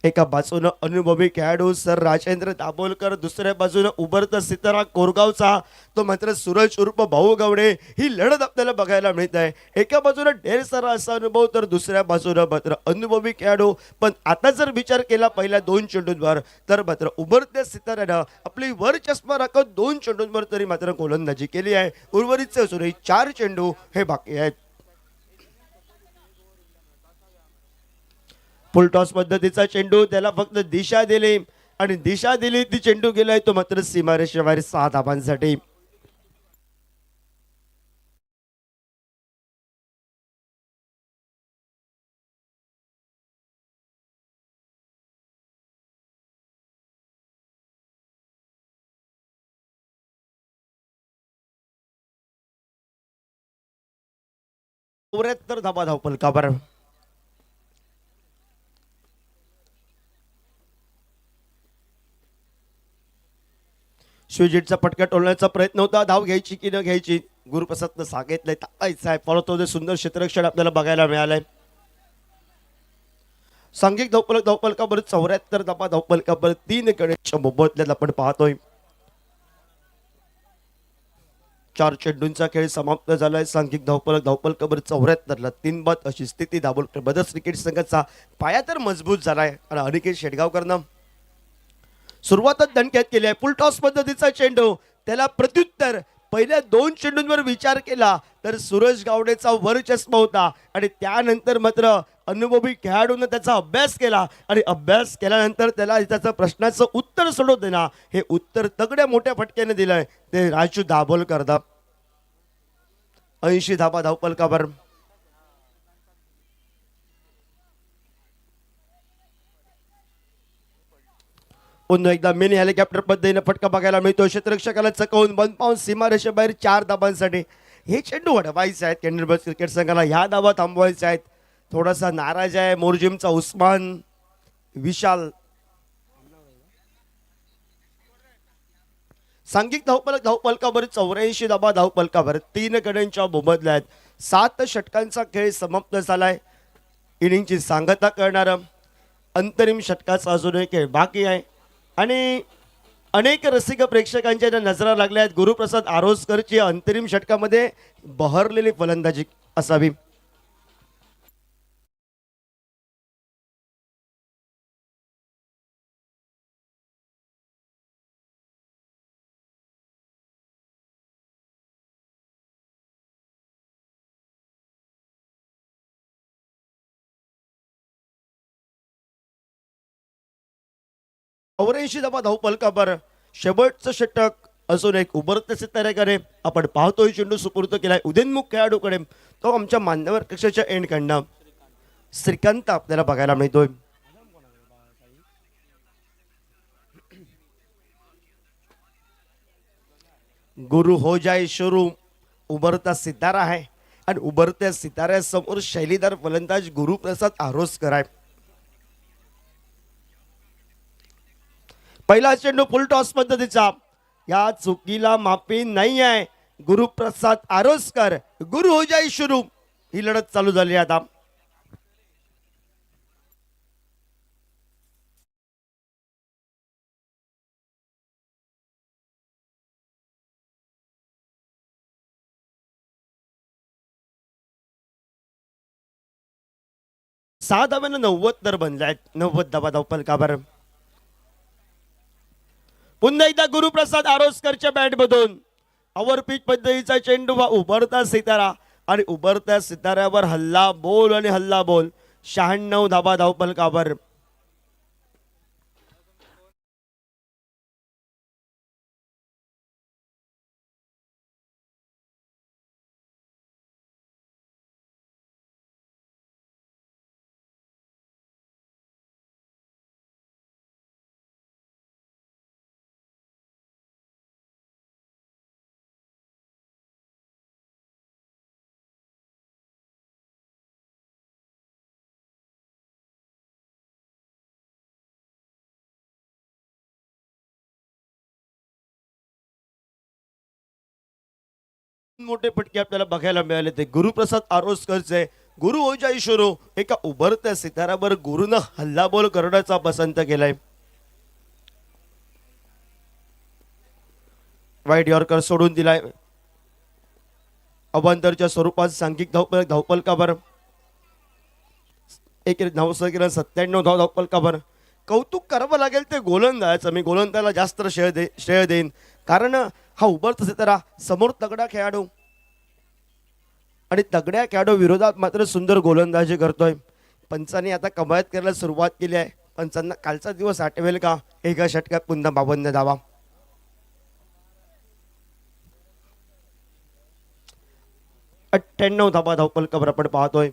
एका बाजूनं अनुभवी खेळाडू सर राजेंद्र दाभोलकर, दुसऱ्या बाजूनं उभरता सितारा कोरगावचा तो मात्र सूरज उर्फ भाऊ गावडे, ही लढत आपल्याला बघायला मिळत आहे. एका बाजूला ढेर सारा असा अनुभव तर दुसऱ्या बाजूला मात्र अनुभवी खेळाडू. पण आता जर विचार केला पहिल्या 2 चेंडूंवर तर मात्र उभरत्या सिताऱ्यानं आपली वर चष्मा राखत 2 चेंडूंवर तरी मात्र गोलंदाजी केली आहे. उर्वरितचे असूनही 4 चेंडू हे बाकी आहेत. फुल टॉस पद्धतीचा चेंडू, त्याला फक्त दिशा दिली आणि दिशा दिली ती चेंडू गेलाय तो मात्र सीमारेषेबाहेर 6 धावांसाठी. चौऱ्याहत्तर धावा धावपलकावर. स्विजिटचा पटका टोलण्याचा प्रयत्न होता, धाव घ्यायची की न घ्यायची गुरुप्रसादनं सांगितलंय टाकायचं आहे. फॉलो सुंदर क्षेत्ररक्षण आपल्याला बघायला मिळालंय. सांघिक धावपलकावर 74 धावा धावपलकावर 3 गड्यांच्या मोबदल्यात आपण पाहतोय. 4 चेंडूंचा खेळ समाप्त झालाय. सांघिक धावपलकावर 74ला 3 बाद अशी स्थिती दाभोलकर बदस क्रिकेट संघाचा पाया तर मजबूत झालाय आणि अनिकेत शेटगावकरनं सुरुवातच दणक्यात केली आहे. फुल टॉस पद्धतीचा चेंडू, त्याला प्रत्युत्तर पहिल्या 2 चेंडूंवर विचार केला तर सूरज गावडेचा वर चष्मा होता आणि त्यानंतर मात्र अनुभवी खेळाडूने त्याचा अभ्यास केला आणि अभ्यास केल्यानंतर त्याला त्याचं प्रश्नाचं उत्तर सोडवत देना हे उत्तर तगड्या मोठ्या फटक्याने दिलंय ते राजू दाभोलकर. 80 धावा धावपलकावर. पुन्हा एकदा मिनी हेलिकॉप्टर पद्धतीने फटका बघायला मिळतो. क्षेत्ररक्षकाला चकवून बंद पाहून सीमारेषेबाहेर 4 धाबांसाठी हे चेंडू वाढवायचे आहेत. केंद्रबस क्रिकेट संघाला ह्या धावा थांबवायच्या आहेत. थोडासा नाराज आहे मोरजिमचा उस्मान विशाल. सांघिक धावपलकावर 84 धावा धावपलकावर 3 गड्यांच्या मोबदल्यात 7 षटकांचा खेळ समाप्त झालाय. इनिंगची सांगता करणारा अंतरिम षटकाचा अजून एक खेळ बाकी आहे आणि अनेक रसिक प्रेक्षकांच्या ज्या नजरा लागल्या आहेत गुरुप्रसाद आरोसकरची अंतरिम षटकामध्ये बहरलेली फलंदाजी असावी. चौऱ्याऐंशी धावा धावपलकावर शेवटचं षटक असून एक उभरते सितारेकडे आपण पाहतोय. चेंडू सुपूर्द केलाय उदयनमुख खेळाडूकडे, तो आमच्या मान्यवर कक्षाच्या एंडकडनं श्रीकांत आपल्याला बघायला मिळतोय. गुरु हो जाए शुरू उभरता सितारा आहे आणि उभरत्या सिताऱ्यासमोर शैलीदार फलंदाज गुरुप्रसाद आरोसकर आहे. पहिला चेंडू फुल टॉस पद्धतीचा, या चुकीला माफी नाही आहे. गुरुप्रसाद आरोसकर, गुरु हो जाई शुरू, ही लढत चालू झाली आता. सहा धाव्यानं 90 तर बनले आहेत. 90 धावा धावपलकावर. पुन्हा एकदा गुरुप्रसाद आरोसकरच्या बॅट मधून ओव्हरपिच पद्धतीचा चेंडू वा उभरता सितारा, आणि उभरत्या सिताऱ्यावर हल्ला बोल आणि हल्ला बोल. 96 धावा धावपलकावर. मोठे फटके आपल्याला बघायला मिळाले ते गुरुप्रसाद आरोसकरचे. गुरु हो जाई शुरू, एका उभरत्या सिताऱ्यावर गुरुनं हल्लाबोल करण्याचा पसंत केलाय. वाईट यॉर्कर सोडून दिलाय. अवांतरच्या स्वरूपात सांघिक धावपलकावर एक धावसंख्येनं 97 धाव धावपलकावर. कौतुक करावं लागेल ते गोलंदाजाचं. मी गोलंदाजाला जास्त श्रेय देईन, कारण हा उभरता सितारा समोर तगडा खेळाडू, आणि तगड्या खेळाडू विरोधात मात्र सुंदर गोलंदाजी करतोय. पंचांनी आता कमायत करायला सुरुवात केली आहे. पंचांना कालचा दिवस आठवेल का? एका षटकात पुन्हा 52 धावा. अठ्ठ्याण्णव धावा धावपलकावर आपण पाहतोय.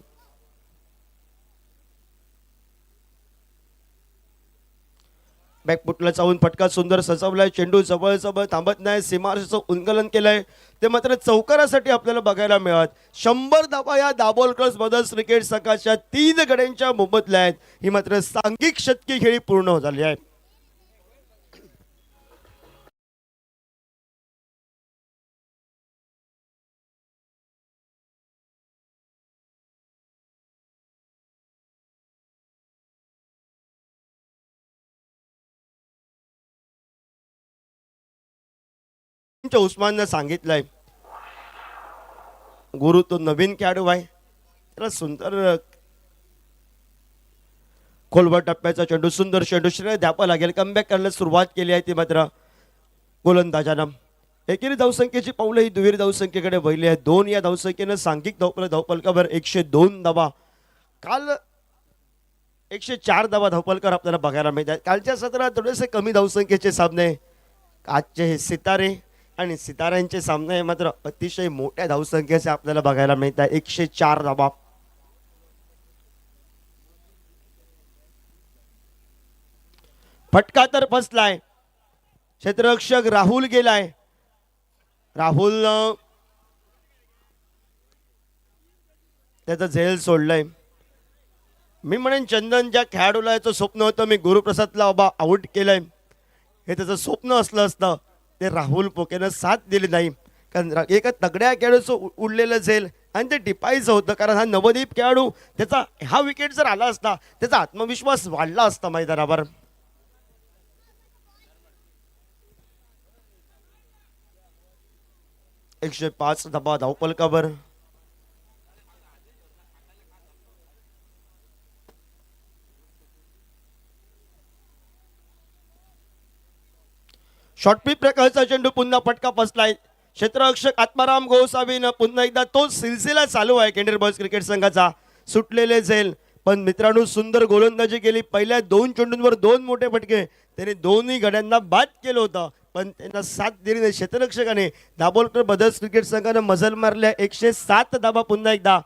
बॅकफुटला चावून फटका सुंदर सजवलाय. चेंडू जवळ जवळ थांबत नाही. सीमारेषेचं उल्लंघन केलंय ते मात्र चौकारासाठी आपल्याला बघायला मिळत. 100 धावा या दाभोलकर ब्रदर्स क्रिकेट संघाच्या 3 गड्यांच्या मोबदल्या आहेत. ही मात्र सांघिक शतकी खेळी पूर्ण झाली आहे. उस्माननं सांगितलंय, गुरु तो नवीन खेळाडू आहे, त्याला सुंदर खोलवर टप्प्याचा चेंडू, सुंदर चेंडू श्रेय द्यावं लागेल. कमबॅक करायला सुरुवात केली आहे ती मात्र गोलंदाजानं. एकेरी धावसंख्येची पावलं ही दुहेरी धावसंख्येकडे वळली आहे. 2 या धावसंख्येनं सांघिक धावपलकावर 102 धावा. काल 104 धावा धावपलकार आपल्याला बघायला मिळतात. कालच्या सत्रात थोडेसे कमी धावसंख्येचे सामने. आजचे हे सितारे आणि सिताऱ्यांचे सामने मात्र अतिशय मोठ्या धावसंख्येचे आपल्याला बघायला मिळतात. 104 धावा. फटका तर फसलाय. क्षेत्ररक्षक राहुल गेलाय. राहुल त्याचं झेल सोडलंय. मी म्हणेन चंदन, ज्या खेळाडूला याचं स्वप्न होतं मी गुरुप्रसादला बाबा आउट केलंय, हे त्याचं स्वप्न असलं असतं ते राहुल पोकेनं साथ दिली नाही. कारण एका तगड्या खेळाडूचं उडलेलं झेल आणि ते टिपायचं होतं. कारण हा नवदीप खेळाडू, त्याचा हा विकेट जर आला असता त्याचा आत्मविश्वास वाढला असता मैदानावर. एकशे 5 धावा धावपलकावर. शॉर्टपिच प्रकारचा चेंडू, पुन्हा फटका फसलाय. क्षेत्ररक्षक आत्माराम गोसावीनं पुन्हा एकदा तो सिलसिला चालू आहे केंद्रीय बॉयज क्रिकेट संघाचा. सुटलेले झेल, पण मित्रांनो सुंदर गोलंदाजी केली. पहिल्या 2 चेंडूंवर 2 मोठे फटके. त्याने दोन्ही गड्यांना बाद केलं होतं, पण त्यांना साथ दिली नाही क्षेत्ररक्षकाने. दाभोलकर ब्रदर्स क्रिकेट संघानं मजल मारल्या. 107 धावा पुन्हा एकदा,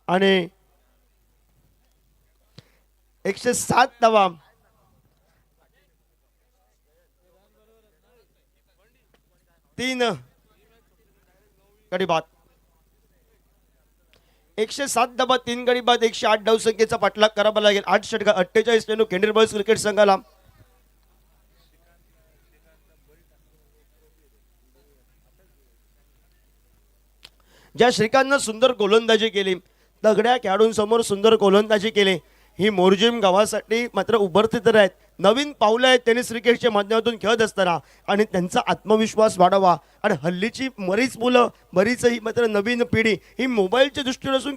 आणि 107 धावा. 3 गडी बाद. 107 धावा, 3 गडी बाद, 108 धावसंख्येचा पाठलाग करावा लागेल. 8 षटका 48 चेंडू केंद्रीय बॉयज क्रिकेट संघाला. ज्या श्रीकांतनं सुंदर गोलंदाजी केली, तगड्या खेळाडूंसमोर सुंदर गोलंदाजी केली, ही मोरजिम गावासाठी मात्र उभरते तर आहेत. नवीन पावलं आहेत टेनिस क्रिकेटच्या माध्यमातून खेळत असताना आणि त्यांचा आत्मविश्वास वाढावा. आणि हल्लीची बरीच मुलं, बरीच ही मात्र नवीन पिढी ही मोबाईलच्या दृष्टीने असून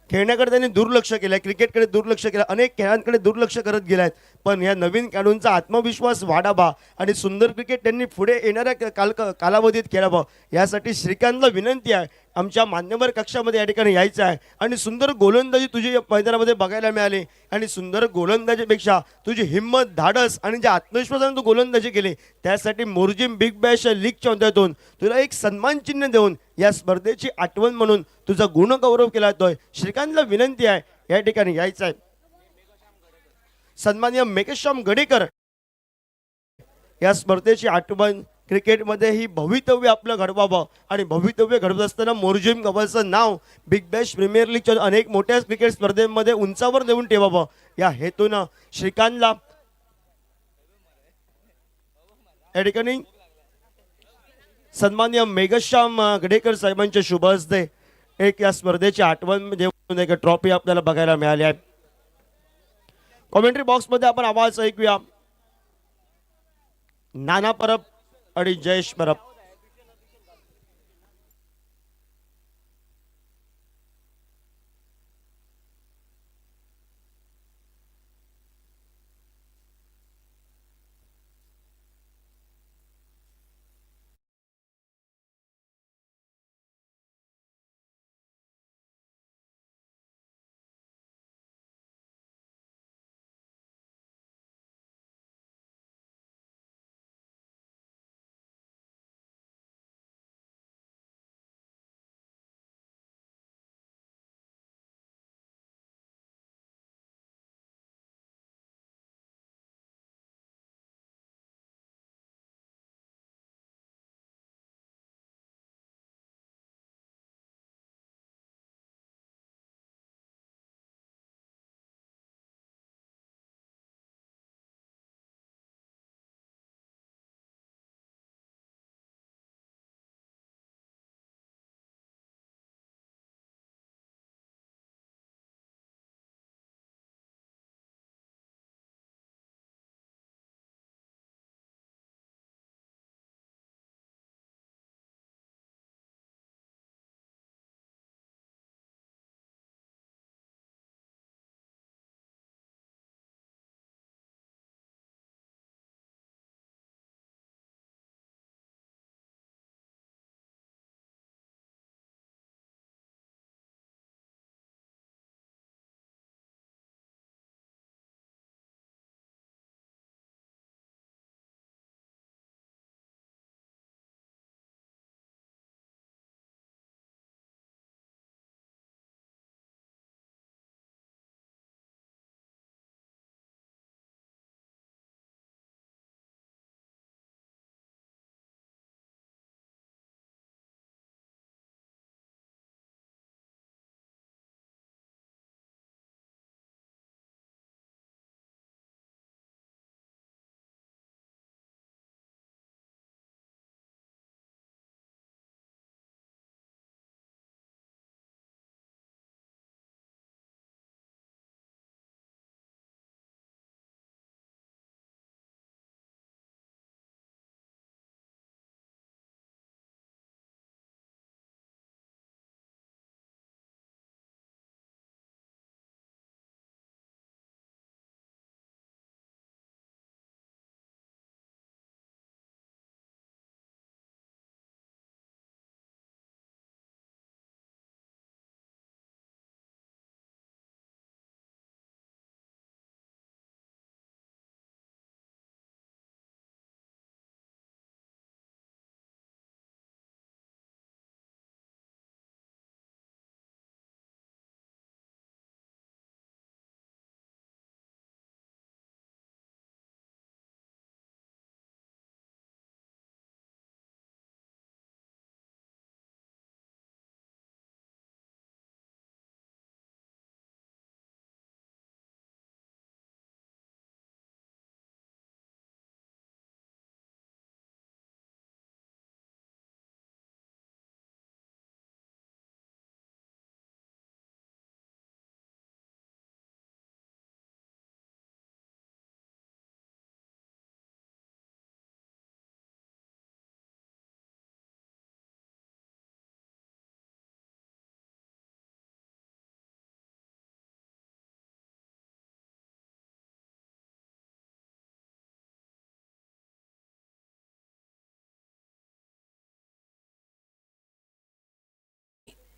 खेळण्याकडे त्यांनी दुर्लक्ष केलं आहे, क्रिकेटकडे दुर्लक्ष केलं, अनेक खेळांकडे दुर्लक्ष करत गेले आहेत. पण या नवीन खेळाडूंचा आत्मविश्वास वाढावा आणि सुंदर क्रिकेट त्यांनी पुढे येणाऱ्या कालावधीत खेळावं, यासाठी श्रीकांतला विनंती आहे, आमच्या मान्यवर कक्षामध्ये या ठिकाणी यायचं आहे आणि सुंदर गोलंदाजी तुझी या मैदानामध्ये बघायला मिळाली. आणि सुंदर गोलंदाजीपेक्षा तुझी हिंमत, धाडस आणि ज्या आत्मविश्वासाने तू गोलंदाजी केली, त्यासाठी मोरजिम बिग बॅश लीगच्या माध्यमातून तुला एक सन्मान चिन्ह देऊन या स्पर्धेची आठवण म्हणून तुझा गुणगौरव केला जातोय. श्रीकांतला विनंती आहे या ठिकाणी यायचं आहे. सन्माननीय मेघश्याम गडेकर या स्पर्धेची आठवण क्रिकेटमध्ये ही भवितव्य आपलं घडवावं आणि भवितव्य घडवत असताना मोरजिम गावाचं नाव बिग बॅश प्रीमियर लीगच्या अनेक मोठ्या क्रिकेट स्पर्धेमध्ये उंचावर देऊन ठेवावं, या हेतूनं श्रीकांतला या ठिकाणी सन्माननीय मेघश्याम गडेकर साहेबांच्या शुभ हस्ते एक या स्पर्धेची आठवण देऊन एक ट्रॉफी आपल्याला बघायला मिळाली आहे. कॉमेंट्री बॉक्समध्ये आपण आवाज ऐकूया. नाना परब आणि जयेश परब.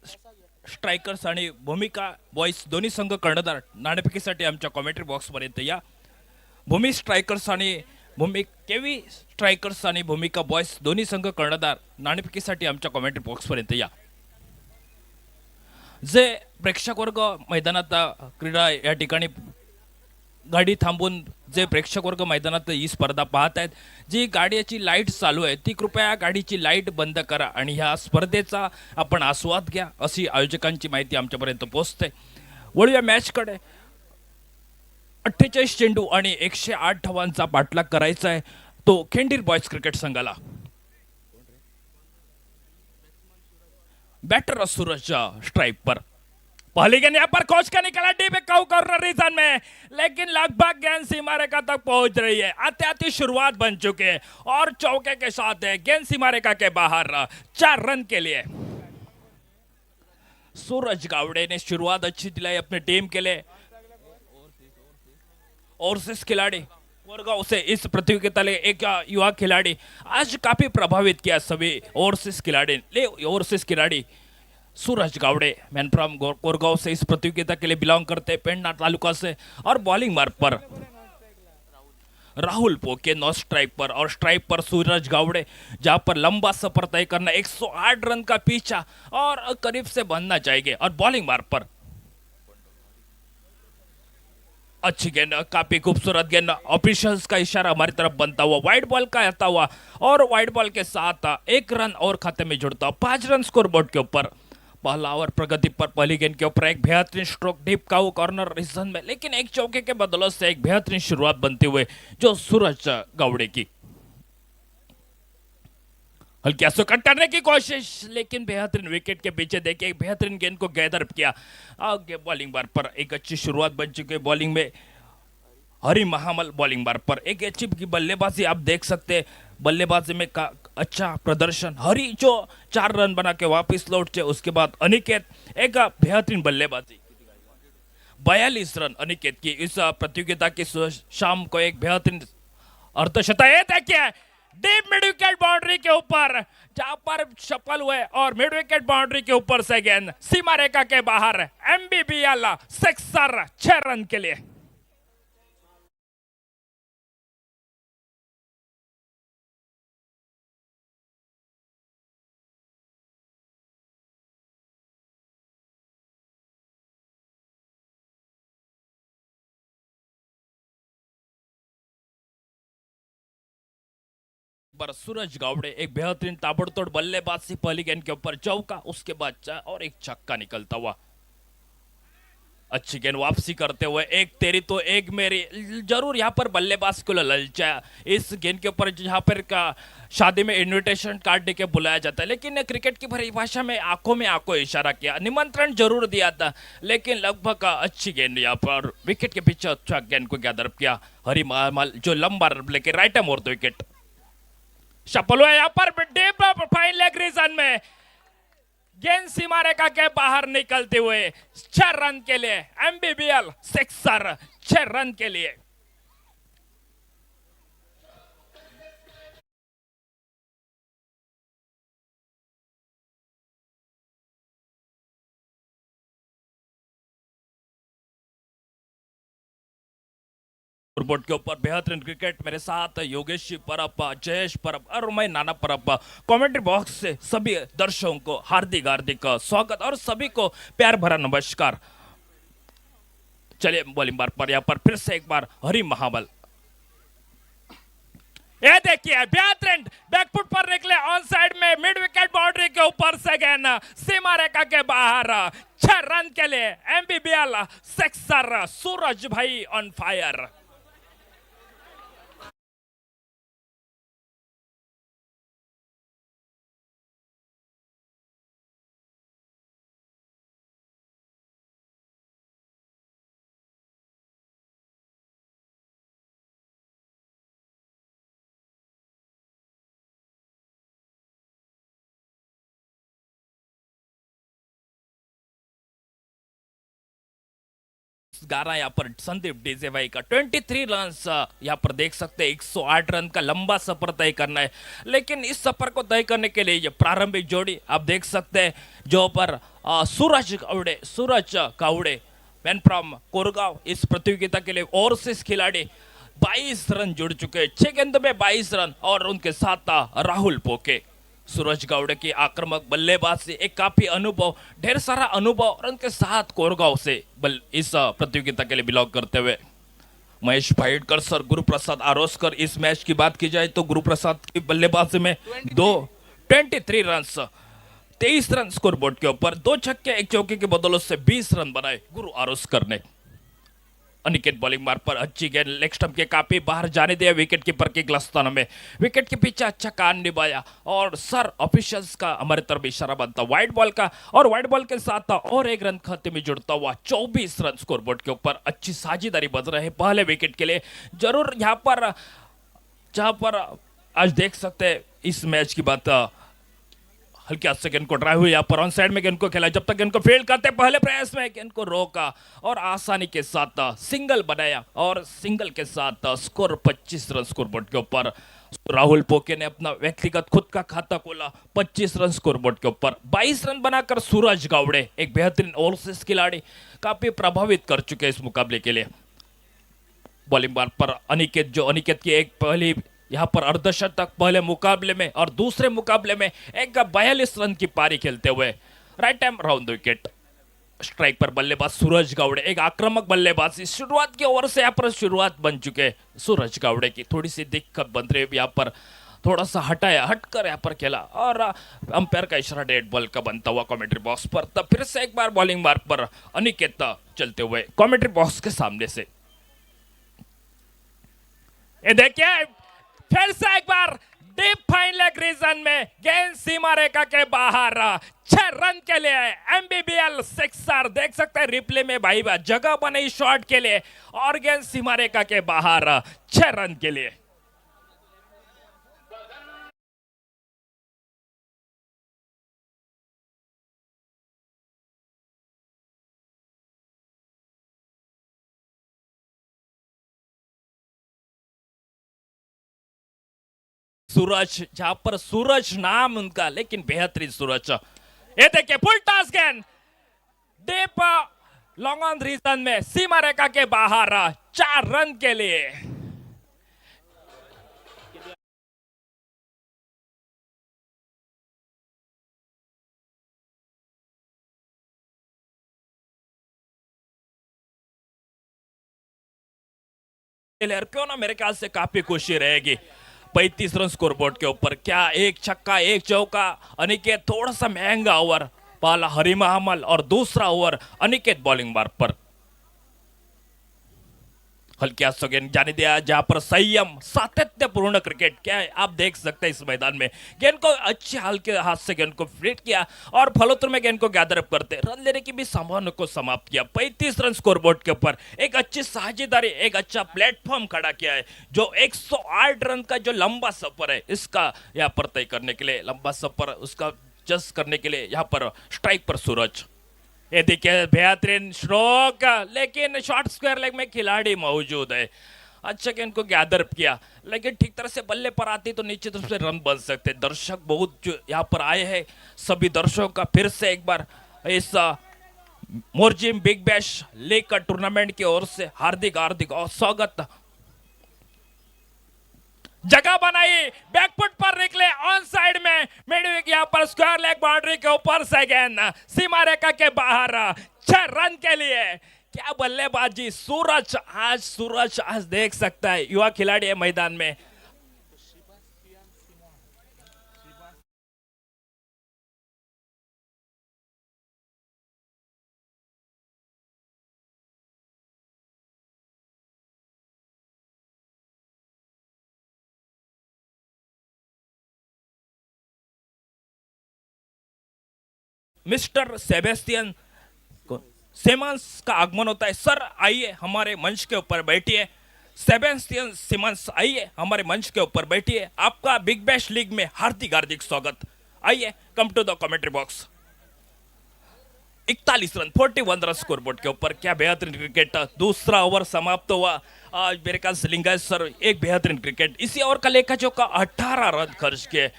स्ट्रायकर्स आणि भूमिका बॉईज दोन्ही संघ कर्णधार नाणेफेकीसाठी आमच्या कॉमेंट्री बॉक्सपर्यंत या. भूमी स्ट्रायकर्स आणि केवी स्ट्रायकर्स आणि भूमिका बॉईज दोन्ही संघ कर्णधार नाणेफेकीसाठी आमच्या कॉमेंट्री बॉक्सपर्यंत या. जे प्रेक्षक वर्ग मैदानात क्रीडा या ठिकाणी गाडी थांबून जे प्रेक्षक वर्ग मैदानात ही स्पर्धा पाहत आहेत, जी गाडीची लाईट चालू आहे ती कृपया गाडीची लाईट बंद करा आणि ह्या स्पर्धेचा आपण आस्वाद घ्या अशी आयोजकांची माहिती आमच्यापर्यंत पोहोचते. वळूया मॅचकडे. 48 चेंडू आणि 108 धावांचा पाठलाग करायचा आहे तो खेंडीर बॉयज क्रिकेट संघाला. बैटर सूरज स्ट्राइक पर. पहली गेंद यहाँ पर कोच का निकला डीप कॉर्नर रीजन में, लेकिन लगभग गेंद सीमा रेखा तक पहुंच रही है. आते आती शुरुआत बन चुकी है और चौके के साथ है गेंद सीमा रेखा के बाहर. 4 रन के लिए सूरज गावड़े ने शुरुआत अच्छी दिलाई अपनी टीम के लिए. ओवरसीज खिलाड़ी कोरगांव से इस प्रतियोगिता में एक युवा खिलाड़ी आज काफी प्रभावित किया सभी ओवरसीज खिलाड़ी. सूरज गावड़े मैन फ्रॉम कोरगांव से इस प्रतियोगिता के लिए बिलोंग करते पेंडा तालुका से. और बॉलिंग मार्ग पर राहुल पोके नौ स्ट्राइक पर और स्ट्राइक पर सूरज गावड़े, जहां पर लंबा सफर तय करना 108 रन का पीछा और करीब से बनना चाहिए. और बॉलिंग मार्ग पर अच्छी गेंद, काफी खूबसूरत गेंद. ऑफिशियल्स का इशारा हमारी तरफ बनता हुआ वाइड बॉल का आता हुआ और वाइड बॉल के साथ 1 रन और खाते में जुड़ता हुआ. 5 रन स्कोर बोर्ड के ऊपर. पहला ओवर प्रगति पर पहली गेंद के ऊपर एक बेहतरीन स्ट्रोक डीप काऊ कॉर्नर रीजन में, लेकिन एक चौके के बदौलत से एक बेहतरीन शुरुआत बनते हुए जो सूरज गावड़े की. हल्की से कट करने की कोशिश, लेकिन बेहतरीन विकेट के पीछे देखिए एक बेहतरीन गेंद को गैदर किया. आगे बॉलिंग बार पर एक अच्छी शुरुआत बन चुकी है बॉलिंग में. हरी महामल बॉलिंग बार पर एक अच्छी बल्लेबाजी आप देख सकते हैं. बल्लेबाजी में का अच्छा प्रदर्शन. हरी जो 4 रन बना के वापस लौटते, उसके बाद अनिकेत एक बेहतरीन बल्लेबाजी. 42 रन अनिकेत की इस प्रतियोगिता की शाम को एक बेहतरीन अर्धशतक. ये देखिए डीप मिड विकेट बाउंड्री के ऊपर, जहां पर सफल हुए और मिड विकेट बाउंड्री के ऊपर से गेंद सीमा रेखा के बाहर. एमबीबीएल सिक्सर 6 रन के लिए. पर सूरज गावड़े एक बेहतरीन ताबड़तोड़ बल्लेबाजी. पहली गेंद के ऊपर चौका, उसके बाद और एक छक्का निकलता हुआ. अच्छी गेंद वापसी करते हुए एक तेरी तो एक मेरी. जरूर यहाँ पर बल्लेबाज को ललचाया इस गेंद के ऊपर, जहाँ पर का शादी में इनविटेशन कार्ड देके बुलाया जाता है, लेकिन क्रिकेट की परिभाषा में आंखों इशारा किया, निमंत्रण जरूर दिया था, लेकिन लगभग अच्छी गेंद यहाँ पर विकेट के पीछे अच्छा गेंद को गैदर किया. हरी माल जो लंबा लेके राइट एम और विकेट सफल हुआ यहाँ पर डीप फाइन लेग रीजन में. गेंद सीमा रेखा के बाहर निकलते हुए 6 रन के लिए. एमबीबीएल सिक्सर 6 रन के लिए. बोर्ड के ऊपर बेहतरीन क्रिकेट. मेरे साथ योगेश परब, जयेश परब और मैं नाना परब. कमेंट्री बॉक्स से सभी दर्शकों को हार्दिक हार्दिक स्वागत और सभी को प्यार भरा नमस्कार. चलिए बॉलिंग बार पर यहाँ पर फिर से एक बार हरी महाबल. ये देखिए बेहतरीन बैकफुट पर निकले ऑन साइड में मिड विकेट बाउंड्री के ऊपर से गेंद सीमा रेखा के बाहर. 6 रन के लिए. एमबीबीएल सिक्सर. सूरज भाई ऑन फायर. गाना यहाँ पर संदीप डीजे भाई का 23 रन यहाँ पर देख सकते हैं। 108 रन का लंबा सफर तय करना है, लेकिन इस सफर को तय करने के लिए ये प्रारंभिक जोड़ी आप देख सकते हैं जो पर सूरज कावड़े मैन फ्रॉम कोरगांव इस प्रतियोगिता के लिए ओवरसीज खिलाड़ी 22 रन जुड़ चुके हैं। 6 गेंदों में 22 रन और उनके साथ राहुल पोके। सूरज गावड़े की आक्रामक बल्लेबाजी, एक काफी अनुभव, ढेर सारा अनुभव और उनके साथ कोरगांव से इस प्रतियोगिता के लिए बिलोंग करते हुए महेश भाईडकर सर, गुरुप्रसाद आरोस्कर। इस मैच की बात की जाए तो गुरुप्रसाद की बल्लेबाजी में 23 रन, 23 रन स्कोर बोर्ड के ऊपर, 2 छक्के 1 चौके की बदौलत से 20 रन बनाए गुरु आरोस्कर ने। अनिकेत बॉलिंग मार्ग पर अच्छी गेंद लेग स्टंप के काफी बाहर जाने दिया विकेट कीपर की ग्लस्तान में। विकेट के पीछे अच्छा कान निभाया और सर ऑफिशियल्स का हमारे तरफ इशारा बनता वाइड बॉल का, और वाइड बॉल के साथ और एक रन खाते में जुड़ता हुआ 24 रन स्कोर बोर्ड के ऊपर। अच्छी साझेदारी बज रहे हैं पहले विकेट के लिए। जरूर यहाँ पर जहां पर आज देख सकते हैं इस मैच की बात, हल्के हाथ से गेंद को ड्राइव हुई, यहाँ पर ऑन साइड में गेंद को खेला, जब तक गेंद को फील्ड करते पहले प्रयास में गेंद को रोका और आसानी के साथ सिंगल बनाया और सिंगल के साथ स्कोर 25 रन स्कोर बोर्ड के ऊपर। राहुल पोके ने अपना व्यक्तिगत खुद का खाता खोला 25 रन स्कोर बोर्ड के ऊपर। 22 रन बनाकर सूरज गावड़े एक बेहतरीन ओवरसीज खिलाड़ी काफी प्रभावित कर चुके इस मुकाबले के लिए। बॉलिंग बार पर अनिकेत की एक पहली यहाँ पर अर्धशतक पहले मुकाबले में और दूसरे मुकाबले में एक 42 रन की पारी खेलते हुए right hand round wicket. Strike पर बल्लेबाज सूरज गावड़े, एक आक्रामक बल्लेबाजी शुरुआत के ओवर से यहाँ पर शुरुआत बन चुके सूरज गावड़े की। थोड़ी सी दिक्कत बन रही है, यहाँ पर थोड़ा सा हटकर यहाँ पर खेला और अंपायर का इशारा डेड बॉल का बनता हुआ कमेंट्री बॉक्स पर। तब फिर से एक बार बॉलिंग मार्ग पर अनिकेत चलते हुए कमेंट्री बॉक्स के सामने से। ये देखिए फिर से एक बार डीप फाइन लेग रीजन में गेंद सीमा रेखा के बाहर 6 रन के लिए एमबीबीएल सिक्सर। देख सकते हैं रिप्ले में भाई जगह बनी शॉट के लिए और गेंद सीमा रेखा के बाहर 6 रन के लिए। सूरज, जहां पर सूरज नाम उनका, लेकिन बेहतरीन सूरज। ये देखिए फुल टॉस गेंद डीप लॉन्ग ऑन रीजन में सीमा रेखा के बाहर 4 रन के लिए। क्यों ना, मेरे ख्याल से काफी खुशी रहेगी। 35 रन स्कोर बोर्ड के ऊपर, क्या एक छक्का 1 चौका। अनिकेत थोड़ा सा महंगा ओवर, पहला हरीमा हमल और दूसरा ओवर अनिकेत बॉलिंग मार्ग पर हल्के हाथ से गेंद जाने दिया, जहां पर संयम सातत्यपूर्ण क्रिकेट क्या है आप देख सकते हैं इस मैदान में। गेंद को अच्छे हल्के हाथ से गेंद को फ्लिट किया और फलोत्तर में गेंद को गैदर अप करते रन लेने की भी संभावना को समाप्त किया। 35 रन स्कोर बोर्ड के ऊपर एक अच्छी साझेदारी, एक अच्छा प्लेटफॉर्म खड़ा किया है। जो 108 रन का जो लंबा सफर है इसका यहाँ पर तय करने के लिए, लंबा सफर उसका जस्ट करने के लिए यहाँ पर स्ट्राइक पर सूरज। ये देखिए बेहतरीन स्ट्रोक, लेकिन शॉर्ट स्क्वायर लेग में खिलाड़ी मौजूद है। अच्छा कि इनको गैदर किया, लेकिन ठीक तरह से बल्ले पर आती तो निश्चित रूप से रन बन सकते। दर्शक बहुत जो यहाँ पर आए हैं, सभी दर्शकों का फिर से एक बार इस मोरजिम बिग बैश लीग का टूर्नामेंट की ओर से हार्दिक हार्दिक और स्वागत। जगह बनाई, बैकफुट पर निकले ऑन साइड में, मिडविक यहाँ पर स्क्वायर लेग बाउंड्री के ऊपर से गेंद सीमा रेखा के बाहर 6 रन के लिए। क्या बल्लेबाजी सूरज आज देख सकता है, युवा खिलाड़ी है मैदान में। मिस्टर सेबेस्टियन सिमंस का आगमन होता है। सर आइए हमारे मंच के ऊपर बैठिए। सेबेस्टियन सिमंस आइए हमारे मंच के ऊपर बैठिए। आपका बिग बैश लीग में हार्दिक हार्दिक स्वागत। आइए, come to the commentary box. 41 run 41 run scoreboard के ऊपर। क्या बेहतरीन क्रिकेट। दूसरा ओवर समाप्त हुआ। आज मेरे ख्याल से लिंगायत सर एक बेहतरीन क्रिकेट। इसी ओवर का लेखा जोखा 18 रन खर्च किए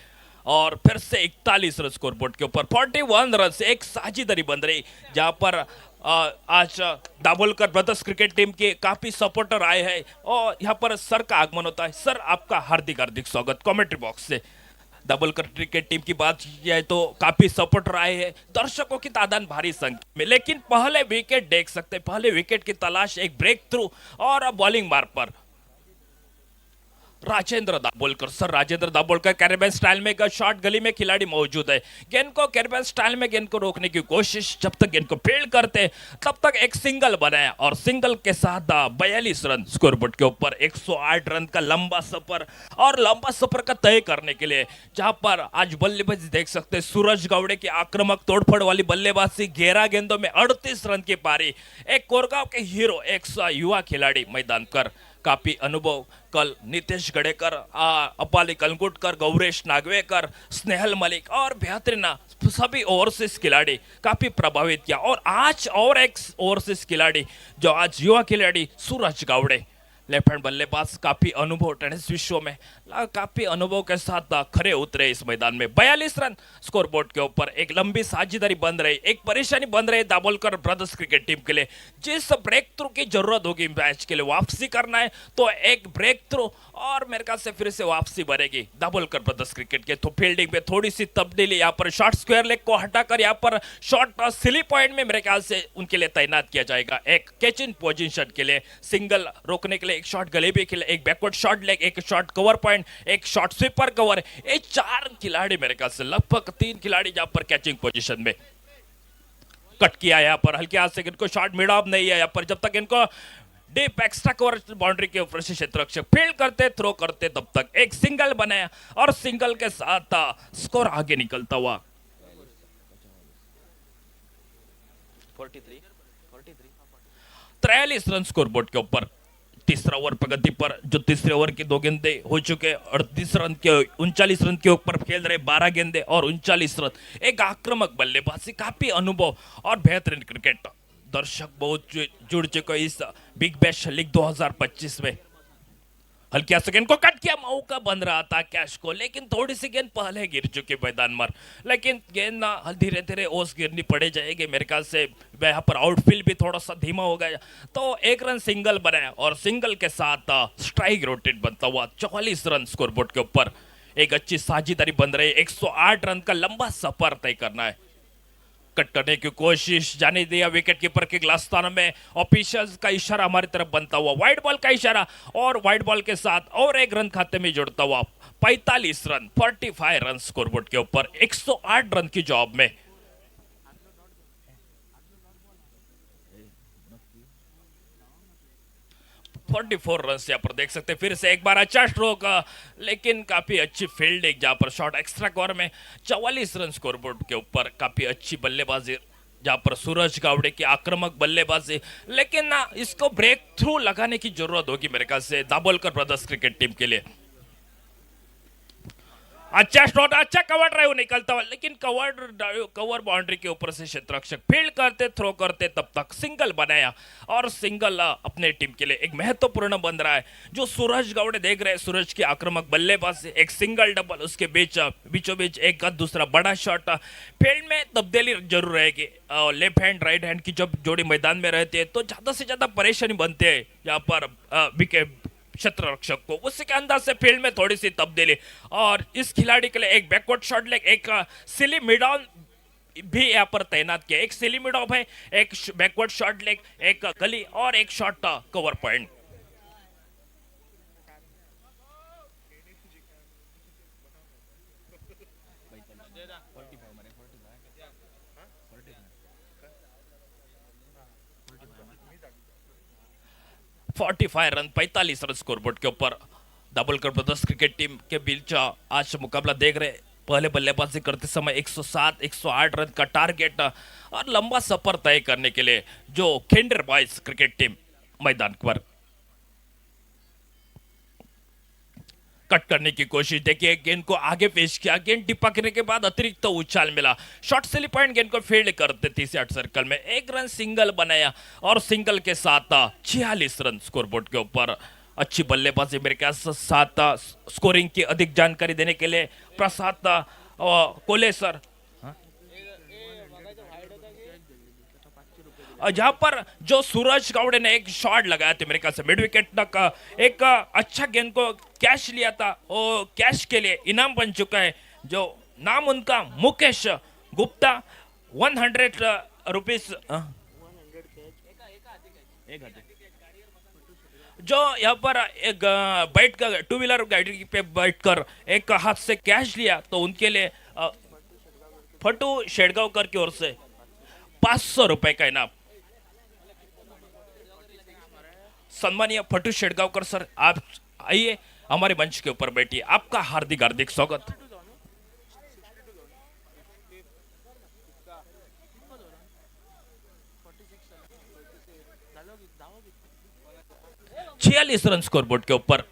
और फिर से 41 रन स्कोरबोर्ड के ऊपर। 41 रन से एक साझेदारी बन रही जहां पर आज दाभोलकर ब्रदर्स क्रिकेट टीम के काफी सपोर्टर आए हैं और यहाँ पर सर का आगमन होता है। सर आपका हार्दिक हार्दिक स्वागत कमेंट्री बॉक्स से। दाभोलकर क्रिकेट टीम की बात की जाए तो काफी सपोर्टर आए हैं, दर्शकों की तादाद भारी संख्या में। लेकिन पहले विकेट देख सकते हैं, पहले विकेट की तलाश, एक ब्रेक थ्रू और बॉलिंग मार पर Rajendra Dabholkar. Sir Rajendra Dabholkar Caribbean style में एक शॉट गली में खिलाड़ी मौजूद है। गेंद को कैरेबियन स्टाइल में गेंद को रोकने की कोशिश, जब तक गेंद को फील्ड करते तब तक एक सिंगल बनाया और सिंगल के साथ 42 रन स्कोरबोर्ड के ऊपर। 108 रन का लंबा सफर और लंबा सफर का तय करने के लिए जहां पर आज बल्लेबाजी देख सकते हैं सूरज गावड़े की आक्रामक तोड़फोड़ वाली बल्लेबाजी, 11 गेंदों में 38 रन की पारी। एक कोरगांव के हीरो, एक युवा खिलाड़ी मैदान पर, काफी अनुभव। कल नितेश गडेकर, अपाली कलकुटकर, गौरेश नागवेकर, स्नेहल मलिक और बेहतरीन सभी ओवरसीज खिलाड़ी काफी प्रभावित किया। और आज और एक ओवरसीज खिलाड़ी जो आज युवा खिलाड़ी सूरज गावड़े, लेफ्ट हैंड बल्लेबाज, काफी अनुभव टेनिस विश्व में, काफी अनुभव के साथ खड़े उतरे इस मैदान में। 42 रन स्कोरबोर्ड के ऊपर। एक लंबी साझेदारी बन रही, एक परेशानी बन रही दाभोलकर ब्रदर्स क्रिकेट टीम के लिए। जिस ब्रेक थ्रू की जरूरत होगी मैच के लिए, वापसी करना है तो एक ब्रेक थ्रू और मेरे ख्याल से फिर से वापसी बनेगी दाभोलकर ब्रदर्स क्रिकेट के। तो फील्डिंग पे थोड़ी सी तब्दीली, यहाँ पर शॉर्ट स्क्वायर लेग को हटाकर यहाँ पर शॉर्ट सिली पॉइंट में मेरे ख्याल से उनके लिए तैनात किया जाएगा। एक कैच इन पोजीशन के लिए, सिंगल रोकने के लिए एक शॉर्ट गलेबी के लिए, एक बैकवर्ड शॉर्ट लेग, एक शॉर्ट कवर पॉइंट, एक शॉर्ट स्वीपर कवर। ये 4 खिलाड़ी मेरे ख्याल से, लगभग 3 खिलाड़ी जहां पर कैचिंग पोजीशन में कट किया। यहाँ पर हल्के हाथ से इनको शॉर्ट मिड ऑफ नहीं है यहाँ पर, जब तक इनको डीप एक्स्ट्रा कवर बाउंड्री के ऊपर से क्षेत्र रक्षक फील्ड करते थ्रो करते तब तक एक सिंगल बनाया और सिंगल के साथ स्कोर आगे निकलता हुआ। 43 रन स्कोरबोर्ड के ऊपर। तीसरा ओवर प्रगति पर, जो तीसरे ओवर की 2 गेंदे हो चुके, 38 रन के 39 रन के ऊपर खेल रहे, 12 गेंदे और 39 रन। एक आक्रामक बल्लेबाजी, काफी अनुभव और बेहतरीन क्रिकेट। दर्शक बहुत जुड़ चुके इस बिग बैश लीग 2025 में। हल्की से गेंद को कट किया, मौका बन रहा था कैश को, लेकिन थोड़ी सी गेंद पहले गिर चुकी मैदान पर। लेकिन गेंद ना धीरे धीरे ओस गिरनी पड़े जाएगी मेरे ख्याल से। यहाँ पर आउटफील्ड भी थोड़ा सा धीमा हो गया तो 1 रन सिंगल बनाया और सिंगल के साथ स्ट्राइक रोटेट बनता हुआ। 44 रन स्कोरबोर्ड के ऊपर। एक अच्छी साझेदारी बन रही है। 108 रन का लंबा सफर तय करना है। कट करने की कोशिश, जाने दिया विकेट कीपर के ग्लास स्थान में। ऑफिशियल्स का इशारा हमारी तरफ बनता हुआ, वाइड बॉल का इशारा और वाइड बॉल के साथ और 1 रन खाते में जुड़ता हुआ। 45 रन 45 रन स्कोरबोर्ड के ऊपर। 108 रन की जॉब में 44 रन यहाँ पर देख सकते हैं। फिर से एक बार अच्छा स्ट्रोक, लेकिन काफी अच्छी फील्डिंग जहां पर शॉट एक्स्ट्रा कवर में। 44 रन स्कोरबोर्ड के ऊपर। काफी अच्छी बल्लेबाजी जहां पर सूरज गावड़े की आक्रामक बल्लेबाजी, लेकिन ना इसको ब्रेक थ्रू लगाने की जरूरत होगी मेरे ख्याल से दाभोलकर ब्रदर्स क्रिकेट टीम के लिए। अच्छा शॉट, अच्छा कवर ड्राइव निकलता हुआ, लेकिन कवर बाउंड्री के ऊपर से क्षेत्र रक्षक फील्ड करते थ्रो करते तब तक सिंगल बनाया और सिंगल अपने टीम के लिए एक महत्वपूर्ण बन रहा है। जो सूरज गावड़े देख रहे हैं, सूरज की आक्रामक बल्लेबाजी, एक सिंगल डबल, उसके बीचों बीच एक दूसरा बड़ा शॉट। फील्ड में तब्दीली जरूर रहेगी। लेफ्ट हैंड राइट हैंड की जब जोड़ी मैदान में रहती है तो ज्यादा से ज्यादा परेशानी बनती है यहाँ पर विकेट क्षेत्र रक्षक को। उसी के अंदाज से फील्ड में थोड़ी सी तब्दीली और इस खिलाड़ी के लिए एक बैकवर्ड शॉट लेग, एक सिली मिड ऑन भी यहाँ पर तैनात किया। एक सिली मिड ऑफ है, एक बैकवर्ड शॉट लेग, एक गली और एक shot cover point. Run 45 run scoreboard के ऊपर। दाभोलकर ब्रदर्स क्रिकेट टीम के बीच आज मुकाबला देख रहे। पहले बल्लेबाजी करते समय 107 108 रन का टारगेट और लंबा सफर तय करने के लिए जो खेंडेर बॉयज क्रिकेट टीम मैदान पर। कट करने की कोशिश, देखिए गेंद को आगे पेश किया, गेंद टिपकने के बाद अतिरिक्त उछाल मिला, शॉर्ट सिली पॉइंट गेंद को फील्ड करते 30 सर्कल में एक रन सिंगल बनाया और सिंगल के साथ 46 रन स्कोरबोर्ड के ऊपर। अच्छी बल्लेबाजी मेरे ख्याल से साथ स्कोरिंग की अधिक जानकारी देने के लिए प्रसाद कोले सर। जहां पर जो सूरज गावड़े ने एक शॉट लगाया था मेरे ख्याल से मिड विकेट तक, एक अच्छा गेंद को कैच लिया था, वो कैच के लिए इनाम बन चुका है। जो नाम उनका मुकेश गुप्ता, 100 रुपीज, जो यहाँ पर एक बैठ कर टू व्हीलर गाड़ी पे बैठकर एक हाथ से कैश लिया, तो उनके लिए फटू शेड़गांवकर की ओर से 500 रुपए का इनाम। सम्मानीय फटू शेड़गांवकर सर, आप आइए हमारे मंच के ऊपर बैठिए, आपका हार्दिक हार्दिक स्वागत। छियालीस रन स्कोरबोर्ड के ऊपर।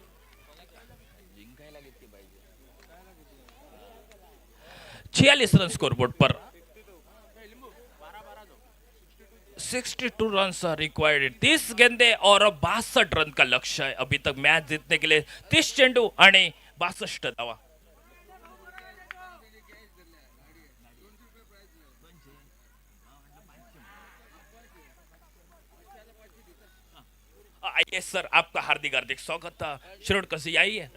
46 रन स्कोरबोर्ड पर। 62 रन रिक्वायर्ड, 30 गेंदे और 62 रन का लक्ष्य है अभी तक मैच जीतने के लिए। 30 चेंडू आणि 62 धावा। आइए सर, आपका हार्दिक हार्दिक स्वागत। शिरोडकर से आइए,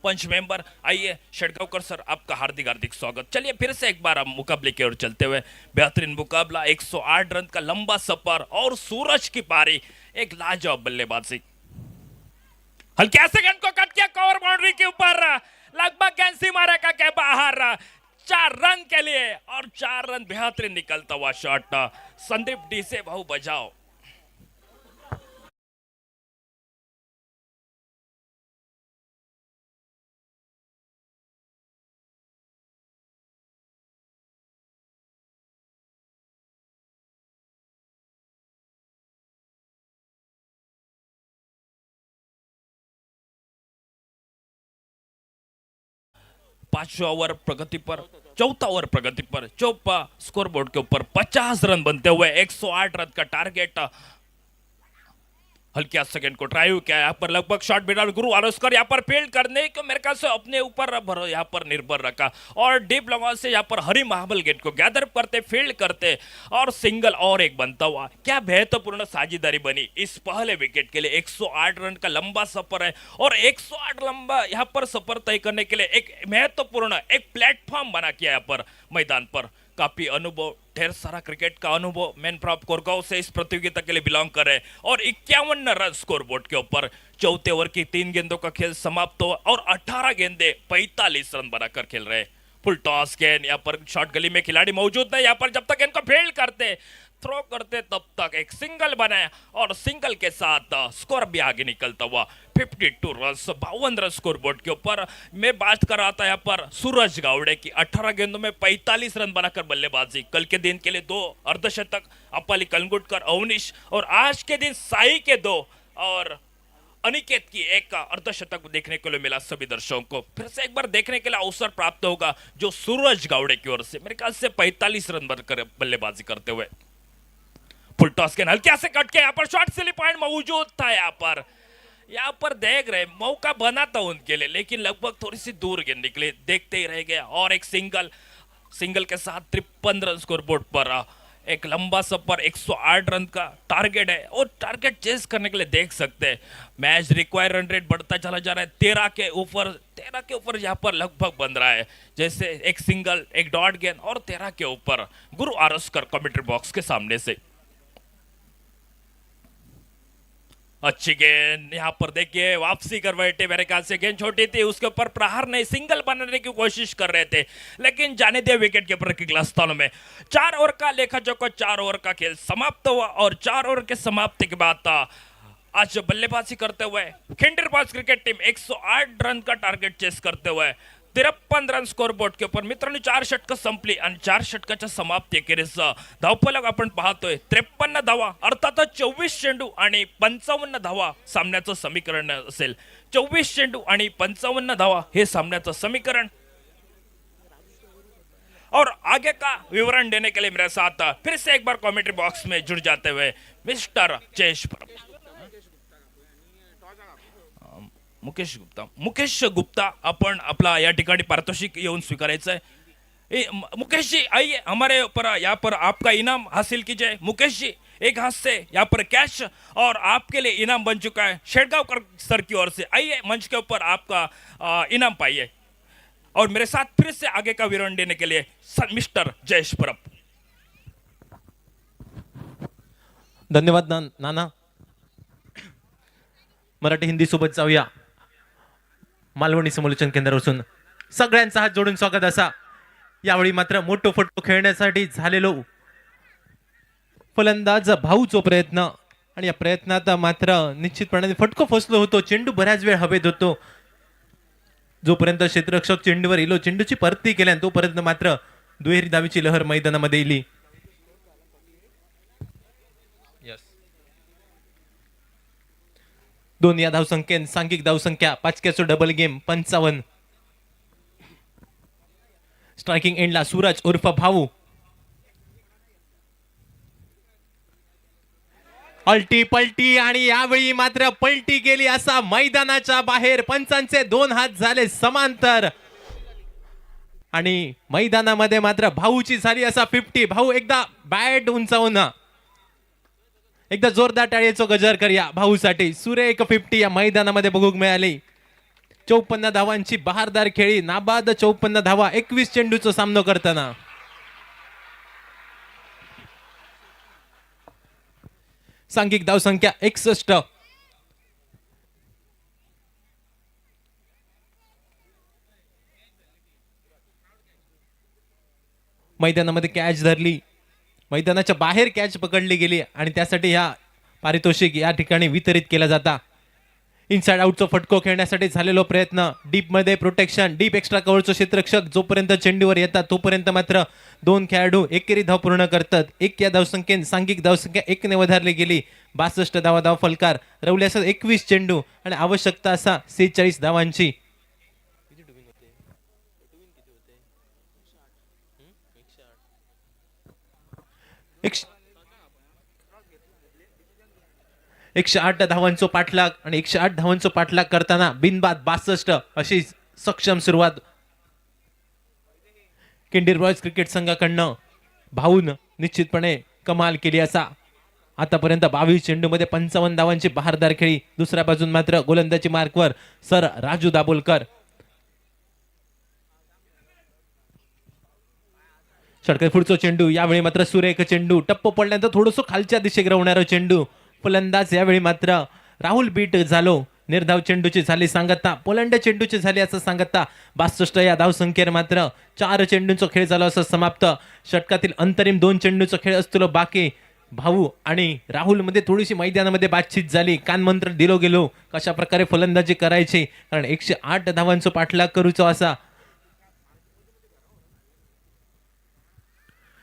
पंच मेंबर आइए। शेड़गांवकर सर, आपका हार्दिक हार्दिक स्वागत। चलिए फिर से एक बार हम मुकाबले की ओर चलते हुए, बेहतरीन मुकाबला, 108 रन का लंबा सफर और सूरज की पारी, एक लाजवाब बल्लेबाजी। हल्के से गेंद को कट किया कवर बाउंड्री के ऊपर, लगभग गेंद सीमा का के बाहर, 4 रन के लिए, और 4 रन बेहतरीन निकलता हुआ शॉट। संदीप डी से बहु बजाओ। पांचवा ओवर प्रगति पर, चौथा ओवर प्रगति पर, चौपा स्कोरबोर्ड के ऊपर 50 रन बनते हुए 108 रन का टारगेट। हल्के सेकंड को ड्राइव किया, यहाँ पर लगभग शॉट बिना गुरु आरोस्कर यहाँ पर फील्ड करने को मेरे ख्याल से अपने ऊपर यहाँ पर निर्भर रखा, और डीप लॉन्ग से यहाँ पर हरी महाबल गेंद को गैदर करते, फील्ड करते, और सिंगल और एक बनता हुआ। क्या महत्वपूर्ण साझेदारी बनी इस पहले विकेट के लिए। 108 रन का लंबा सफर है, और 108 लंबा यहाँ पर सफर तय करने के लिए एक महत्वपूर्ण एक प्लेटफॉर्म बना किया यहाँ पर मैदान पर। काफी अनुभव, ढेर सारा क्रिकेट का अनुभव, मैन प्रॉप कोरगांव से इस प्रतियोगिता के लिए बिलोंग कर रहे हैं, और 51 रन स्कोरबोर्ड के ऊपर। चौथे ओवर की 3 गेंदों का खेल समाप्त हुआ, और 18 गेंदे 45 रन बनाकर खेल रहे हैं। फुल टॉस गेंद, यहाँ पर शॉट गली में खिलाड़ी मौजूद नहीं, यहाँ पर जब तक इनको फील्ड करते, थ्रो करते, तब तक एक सिंगल बनाया, और सिंगल के साथ स्कोर भी आगे निकलता हुआ। 52 रन, 52 रन स्कोरबोर्ड के ऊपर। मैं बात कर रहा था यहाँ पर सूरज गावड़े की, 18 गेंदों में 45 रन बनाकर बल्लेबाजी। कल के दिन के लिए 2 अर्धशतक, अपाली कलंगुटकर, अवनीश, और आज के दिन साई के 2 और अनिकेत की एक अर्धशतक देखने के लिए मिला। सभी दर्शकों को फिर से एक बार देखने के लिए अवसर प्राप्त होगा, जो सूरज गावड़े की ओर से मेरे ख्याल से 45 रन बनकर बल्लेबाजी करते हुए। फुल टॉस के हल्के से कट के यहाँ पर शॉर्ट सिली पॉइंट मौजूद था। यहाँ पर देख रहे मौका बना था उनके लिए, लेकिन लगभग थोड़ी सी दूर गेंद निकले, देखते ही रह गया, और एक सिंगल के साथ 53 रन स्कोरबोर्ड पर। एक लंबा सफर, 108 रन का टारगेट है, और टारगेट चेस करने के लिए देख सकते हैं मैच रिक्वायर रन रेट बढ़ता चला जा रहा है। 13 के ऊपर यहाँ पर लगभग बन रहा है, जैसे एक सिंगल, एक डॉट गेंद, और 13 के ऊपर। गुरु आरोस्कर कमेंट्री बॉक्स के सामने से। अच्छी गेंद, यहाँ पर देखिए वापसी कर बैठे, मेरे ख्याल से गेंद छोटी थी, उसके ऊपर प्रहार नहीं, सिंगल बनाने की कोशिश कर रहे थे, लेकिन जाने दिया विकेट के ऊपर की स्थानों में। 4 ओवर का लेखा जोखा, 4 ओवर का खेल समाप्त हुआ, और 4 ओवर के समाप्ति के बाद आज बल्लेबाजी करते हुए खिंडीर बॉयज क्रिकेट टीम 108 रन का टारगेट चेस करते हुए 53 रन स्कोर बोर्ड के ऊपर मित्रांनो 4 षटकं संपली आणि 4 षटकाच्या समाप्ती अखेरीस धावफलक आपण पाहतोय 53 धावा अर्थातच 24 चेंडू आणि 55 धावा सामन्याचं समीकरण असेल. 24 चेंडू आणि 55 धावा हे सामन्याचं समीकरण. और आगे का विवरण देने के लिए मेरे साथ फिर से एक बार कमेंट्री बॉक्स में जुड़ जाते हुए मिस्टर जयेश परब. मुकेश गुप्ता आपण आपला या ठिकाणी पारितोषिक येऊन स्वीकारायचं है. मुकेश जी आइए हमारे ऊपर यहाँ पर आपका इनाम हासिल कीजिए. मुकेश जी एक हाथ से यहाँ पर कैश और आपके लिए इनाम बन चुका है शेरगांवकर सर की ओर से. आइए मंच के ऊपर आपका इनाम पाइए. और मेरे साथ फिर से आगे का विवरण देने के लिए मिस्टर जयेश परब. धन्यवाद नाना. मराठी हिंदी सोबत जाऊया. मालवणी समालोचन केंद्रावरून सगळ्यांचा हात जोडून स्वागत असा. यावेळी मात्र मोठो फटको खेळण्यासाठी झालेलो फलंदाज भाऊचो प्रयत्न आणि या प्रयत्नात मात्र निश्चितपणे फटको फसलो होतो. चेंडू बऱ्याच वेळ हवेत होतो. जोपर्यंत क्षेत्ररक्षक चेंडूवर इलो चेंडूची परती केल्या तोपर्यंत मात्र दुहेरी धावीची लहर मैदानामध्ये इली. दोन या धावसंख्येन सांघिक धावसंख्या 5 डबल गेम 55. स्ट्रायकिंग एंडला सूरज उर्फ भाऊ. अल्टी पलटी आणि यावेळी मात्र पलटी गेली असा मैदानाच्या बाहेर. पंचांचे 2 हात झाले समांतर आणि मैदानामध्ये मात्र भाऊची झाली असा 50. भाऊ एकदा बॅट उंचावून एकदा जोरदार टाळीचो गजर करूया भाऊसाठी. सुरेख 50 या मैदानामध्ये बघूक मिळाली. 54 धावांची बहारदार खेळी. नाबाद 54 धावा 21 चेंडूचा सामना करताना. सांघिक धावसंख्या 61. मैदानामध्ये कॅच धरली. मैदानाच्या बाहेर कॅच पकडली गेली आणि त्यासाठी ह्या पारितोषिक या ठिकाणी वितरित केला जाता. इनसाइड आउटचा फटको खेळण्यासाठी झालेलो प्रयत्न. डीप मध्ये प्रोटेक्शन डीप एक्स्ट्रा कव्हरचं क्षेत्ररक्षक जोपर्यंत चेंडूवर येतात तोपर्यंत मात्र 2 खेळाडू एकेरी धाव पूर्ण करतात. 1 या धावसंख्येने सांघिक धावसंख्या 1 ने वधारली गेली. 62 धाव फलकार. रवल्यास 21 चेंडू आणि आवश्यकता असा 46 धावांची. एक 108 धावांचा पाठलाग आणि 108 धावांचा पाठलाग करताना बिनबाद 62 अशी सक्षम सुरुवात किंडीर बॉयज क्रिकेट संघाकडनं. भाऊन निश्चितपणे कमाल केली असा. आतापर्यंत 22 चेंडूमध्ये 55 धावांची बहारदार खेळी. दुसऱ्या बाजून मात्र गोलंदाजी मार्कवर सर राजू दाभोलकर. षटकार पुढचा चेंडू. यावेळी मात्र सुरेख चेंडू. टप्प पडल्यानंतर थोडंसं खालच्या दिशेने रवणारा चेंडू. फलंदाज यावेळी मात्र राहुल बीट झालो. निर्धाव चेंडूची झाली सांगता. पोलंड चेंडूची झाली असं सांगता. 62 या धावसंख्येवर मात्र 4 चेंडूंचा खेळ झाला असं समाप्त. षटकातील अंतरिम 2 चेंडूचा खेळ असतो बाकी. भाऊ आणि राहुल मध्ये थोडीशी मैदानामध्ये बातचीत झाली. कानमंत्र दिलो गेलो कशा प्रकारे फलंदाजी करायची कारण 108 धावांचा पाठलाग करूचो असा.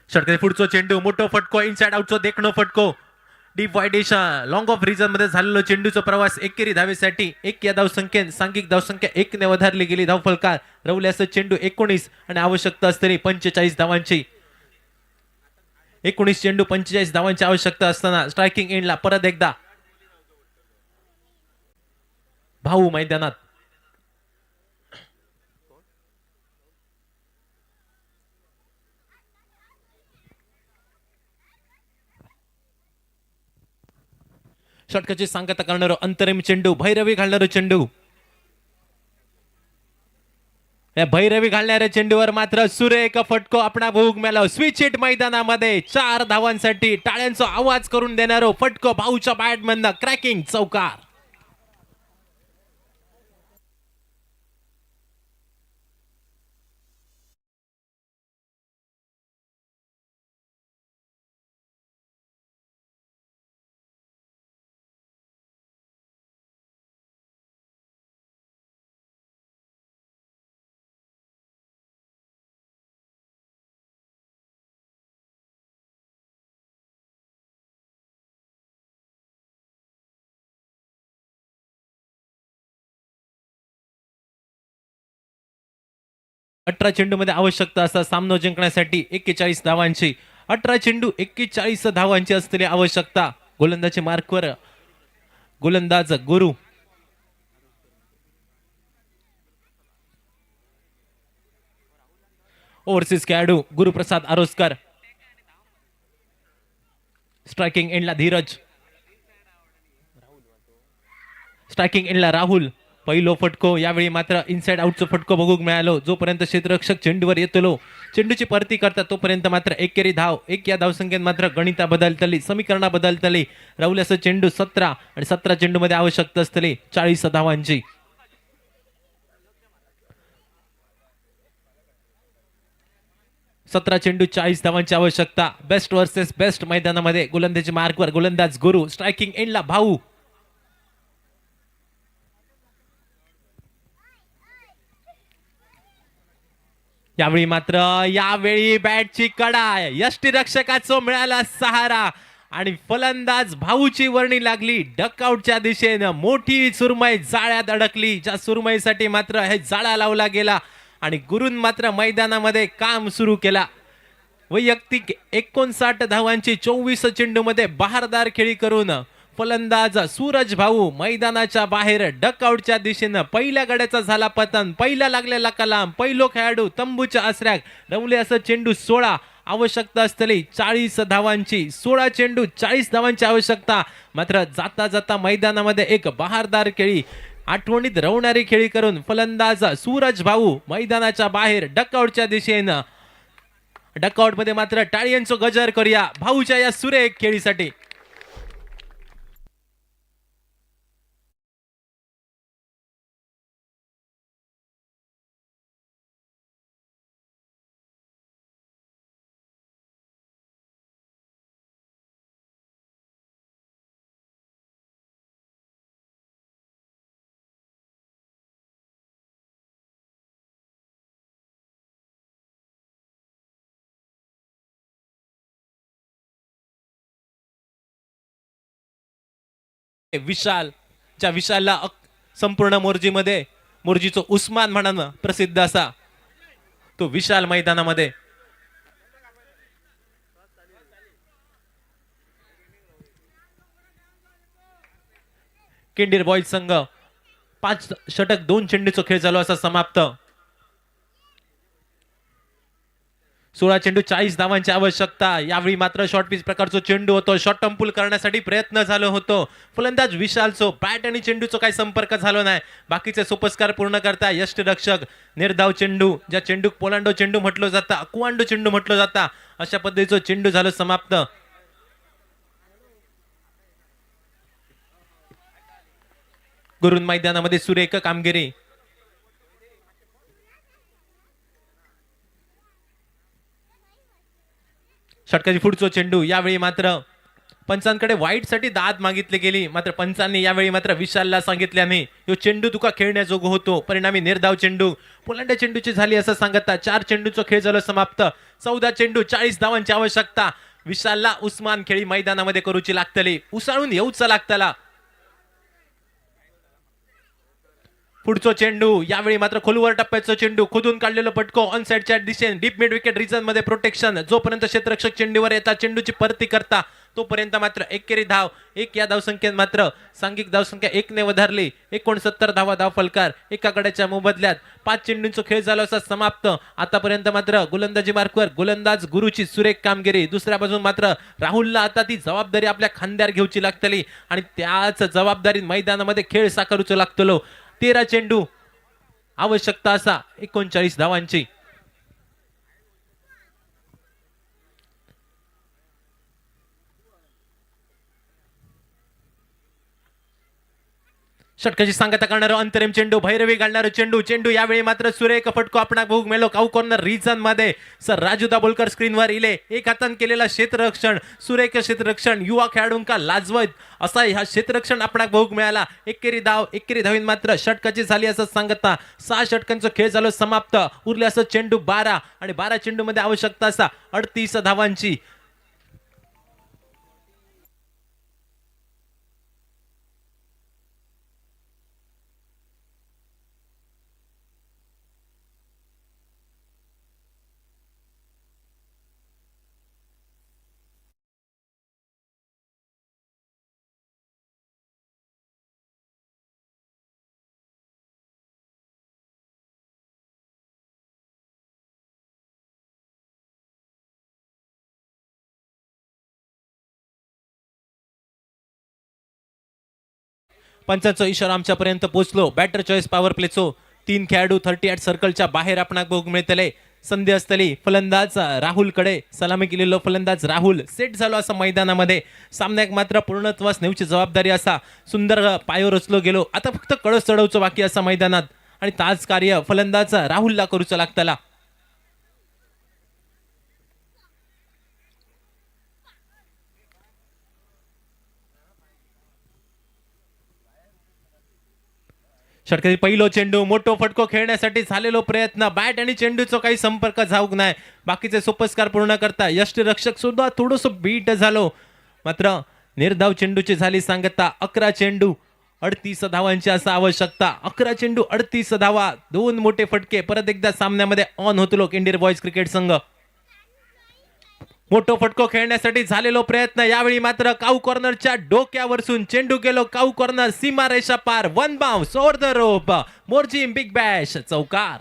षटकार पुढचा चेंडू. मोठो फटको. इनसाइड आउटचा देखणो फटको. Deep widish long of reason मध्ये झालेला चेंडूचा प्रवास एकेरी धावेसाठी. 1 या धावसंख्येने सांघिक धावसंख्या 1 ने वधारली गेली. धाव फलकार. रवल्यास चेंडू 19 आणि आवश्यकता असते 45 धावांची. 19 चेंडू 45 धावांची आवश्यकता असताना स्ट्रायकिंग एंडला परत एकदा भाऊ मैदानात. षटकाची सांगता करणारा अंतरिम चेंडू. भैरवी घालणारा चेंडू. या भैरवी घालणाऱ्या चेंडूवर मात्र सुरेख फटको आपणा भोग मेला. स्विच हिट मैदानामध्ये 4 धावांसाठी टाळ्यांचा आवाज करून देणारा फटको भाऊच्या बॅटमॅननं क्रॅकिंग चौकार. 18 चेंडूमध्ये आवश्यकता असता सामना जिंकण्यासाठी 41 धावांची. 18 चेंडू 41 धावांची असलेली आवश्यकता. गोलंदाजी मार्कवर गोलंदाज गुरु. ओव्हरसीज खेळाडू गुरुप्रसाद आरोस्कर. स्ट्रायकिंग एंडला धीरज. स्ट्रायकिंग एंडला राहुल. पहिलो फटको. यावेळी मात्र इनसाइड आउटचा फटको बघूक मिळालो. जोपर्यंत क्षेत्ररक्षक चेंडूवर येतलो, चेंडूची परती करता तोपर्यंत मात्र एकेरी धाव. एक या धावसंख्येत मात्र गणिता बदलतली, समीकरणा बदलतली. राहुल असं चेंडू 17 आणि 17 चेंडूमध्ये आवश्यकता असतली 40 धावांची. सतरा चेंडू 40 धावांची आवश्यकता. बेस्ट वर्सेस बेस्ट मैदानामध्ये गोलंदाजी मार्कवर गोलंदाज गुरु. स्ट्रायकिंग एंडला भाऊ. यावेळी बॅटची कडा. यष्टीरक्षकाचा मिळाला सहारा आणि फलंदाज भाऊची वर्णी लागली. डकआउटच्या दिशेनं मोठी सुरमई जाळ्यात अडकली. ज्या सुरमईसाठी मात्र हे जाळा लावला गेला आणि गुरुन मात्र मैदानामध्ये काम सुरू केला. वैयक्तिक 59 धावांची 24 चेंडूमध्ये बहारदार खेळी करून फलंदाज सूरज भाऊ मैदानाच्या बाहेर. डकआउटच्या दिशेनं पहिल्या गड्याचा झाला पतन. पहिला लागलेला कलाम. पहिलो खेळाडू तंबूच्या आसऱ्याक. रवले असं चेंडू 16. आवश्यकता असतली 40 धावांची. 16 चेंडू 40 धावांची आवश्यकता. मात्र जाता जाता मैदानामध्ये एक बहारदार खेळी, आठवणीत रवणारी खेळी करून फलंदाज सूरज भाऊ मैदानाच्या बाहेर. डकआउटच्या दिशेनं. डकआउट मध्ये मात्र टाळ्यांचो गजर करूया भाऊच्या या सुरेख खेळीसाठी. विशालला संपूर्ण मोर्जीमध्ये मोर्जीचो उस्मान म्हणून प्रसिद्ध असा तो विशाल मैदानामध्ये. केंडीर बॉईज संघ 5 षटक 2 चेंडूचा खेळ झालो असा समाप्त. 16 चेंडू 40 धावांची आवश्यकता. यावेळी मात्र शॉर्ट पिच प्रकारचा चेंडू होतो. शॉर्ट टर्म करण्यासाठी प्रयत्न झालो होतो. फलंदाज विशालचो बॅट आणि चेंडूचा काही संपर्क झालो नाही. बाकीचे सोपस्कार पूर्ण करता यष्टीरक्षक. निर्धाव चेंडू, ज्या चेंडू पोलांडो चेंडू म्हटलो जाता, कुवांडो चेंडू म्हटलो जाता, अशा पद्धतीचा चेंडू झालो समाप्त. गुरुन मैदानामध्ये सुरेख कामगिरी. षटकाची पुढचा चेंडू. यावेळी मात्र पंचांकडे वाईट साठी दाद मागितली गेली. मात्र पंचांनी यावेळी मात्र विशालला सांगितल्याने यो चेंडू तुका खेळण्याजोग होतो. परिणामी निर्धाव चेंडू. पोलांड्या चेंडूची झाली असं सांगता 4 चेंडूचा खेळ झाला समाप्त. 14 चेंडू 40 धावांची आवश्यकता. विशालला उस्मान खेळी मैदानामध्ये करूची लागतली. उसळून येऊचा लागतला. पुढचा चेंडू. यावेळी मात्र खोलवर टप्प्याचा चेंडू. खोदून काढलेला पटको ऑन साइडच्या दिशेने डीप मिड विकेट रिजन मध्ये प्रोटेक्शन. जोपर्यंत क्षेत्ररक्षक चेंडूवर येतात, चेंडूची परती करता तोपर्यंत मात्र एकेरी धाव. एक या धावसंख्येत मात्र सांघिक धावसंख्या 1 ने वधारली. 69 धावा धाव फलकार. एका गड्याच्या मोबदल्यात 5 चेंडूंचा खेळ झाला असा समाप्त. आतापर्यंत मात्र गोलंदाजी मार्कवर गोलंदाज गुरुची सुरेख कामगिरी. दुसऱ्या बाजून मात्र राहुलला आता ती जबाबदारी आपल्या खांद्यावर घेऊची लागतली आणि त्याच जबाबदारी मैदानामध्ये खेळ साकारूचो लागतलो. 13 चेंडू आवश्यकता असा 39 धावांची. षटकाची सांगता करणारा अंतरिम चेंडू. भैरवी घालणारा चेंडू. चेंडू यावेळी मात्र सुरेख फटको आपणा भोग मेलो. काऊ कॉर्नर रिजन मध्ये सर राजू दाभोलकर स्क्रीनवर इले. एक हातान केलेला क्षेत्ररक्षण. सुरेख क्षेत्ररक्षण. युवा खेळाडूंका लाजवत असा हा क्षेत्ररक्षण आपणा भोग मिळाला. एकेरी धावीन मात्र षटकाची झाली असं सांगता 6 षटकांचा खेळ झालो समाप्त. उरले असं चेंडू 12 आणि 12 चेंडू मध्ये आवश्यकता असा 38 धावांची. पंचांचा इशारा आमच्यापर्यंत पोहोचलो. बॅटर चॉईस पॉवर प्लेचो 3 खेळाडू 38 सर्कलच्या बाहेर आपणाक बघूक मिळतले. संधी असतली फलंदाज राहुलकडे. सलामी केलेलो फलंदाज राहुल सेट झालो असा मैदानामध्ये. सामन्याक मात्र पूर्णत्वास नेऊची जबाबदारी असा. सुंदर पायो रचलो गेलो. आता फक्त कळस चढवचो बाकी असा मैदानात आणि ताज कार्य फलंदाज राहुलला करूचा लागतला. षटकातील पहिलो चेंडू. मोठो फटको खेळण्यासाठी झालेलो प्रयत्न. बॅट आणि चेंडूचा काही संपर्क जाऊक नाही. बाकीचे सोपस्कार पूर्ण करता यष्टीरक्षक सुद्धा थोडस बीट झालो. मात्र निर्धाव चेंडूची झाली सांगता. 11 चेंडू 38 धावांची असा आवश्यकता. 11 चेंडू 38 धावा. 2 मोठे फटके. परत एकदा सामन्यामध्ये ऑन होतलो केंडीर बॉयज क्रिकेट संघ. मोठो फटको खेळण्यासाठी झालेलो प्रयत्न. यावेळी मात्र काऊ कॉर्नरच्या डोक्यावरसून चेंडू गेलो काऊ कॉर्नर सीमा रेषा पार. 1 bounce over the rope. Morjim big Bash चौकार.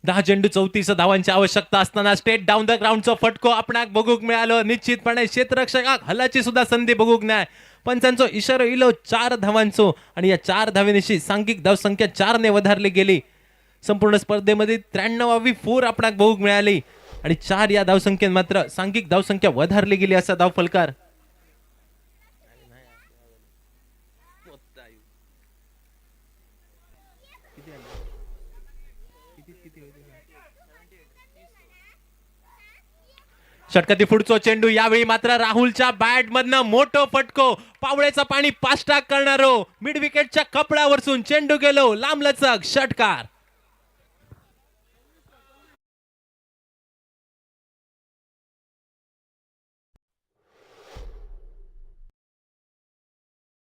दहा चेंडू 34 धावांची आवश्यकता असताना स्टेट डाऊन द ग्राउंडचा फटको आपणाक बघूक मिळालो. निश्चितपणे क्षेत्ररक्षकाक हलाची सुद्धा संधी बघूक नाही. पंचांचो इशारो इलो 4 धावांचो आणि या 4 धावेनिशी सांघिक धावसंख्या 4 ने वधारली गेली. संपूर्ण स्पर्धेमध्ये 93वी 4 आपणाक बघूक मिळाली आणि 4 या धावसंख्येत मात्र सांघिक धावसंख्या वधारली गेली असा धाव फलकार. षटकातील पुढचो चेंडू. यावेळी मात्र राहुलच्या बॅट मधनं मोठो फटको. पावळेचा पाणी पास्टाक करणारो. मिड विकेटच्या कपड्यावरसून चेंडू गेलो लांबलचक षटकार.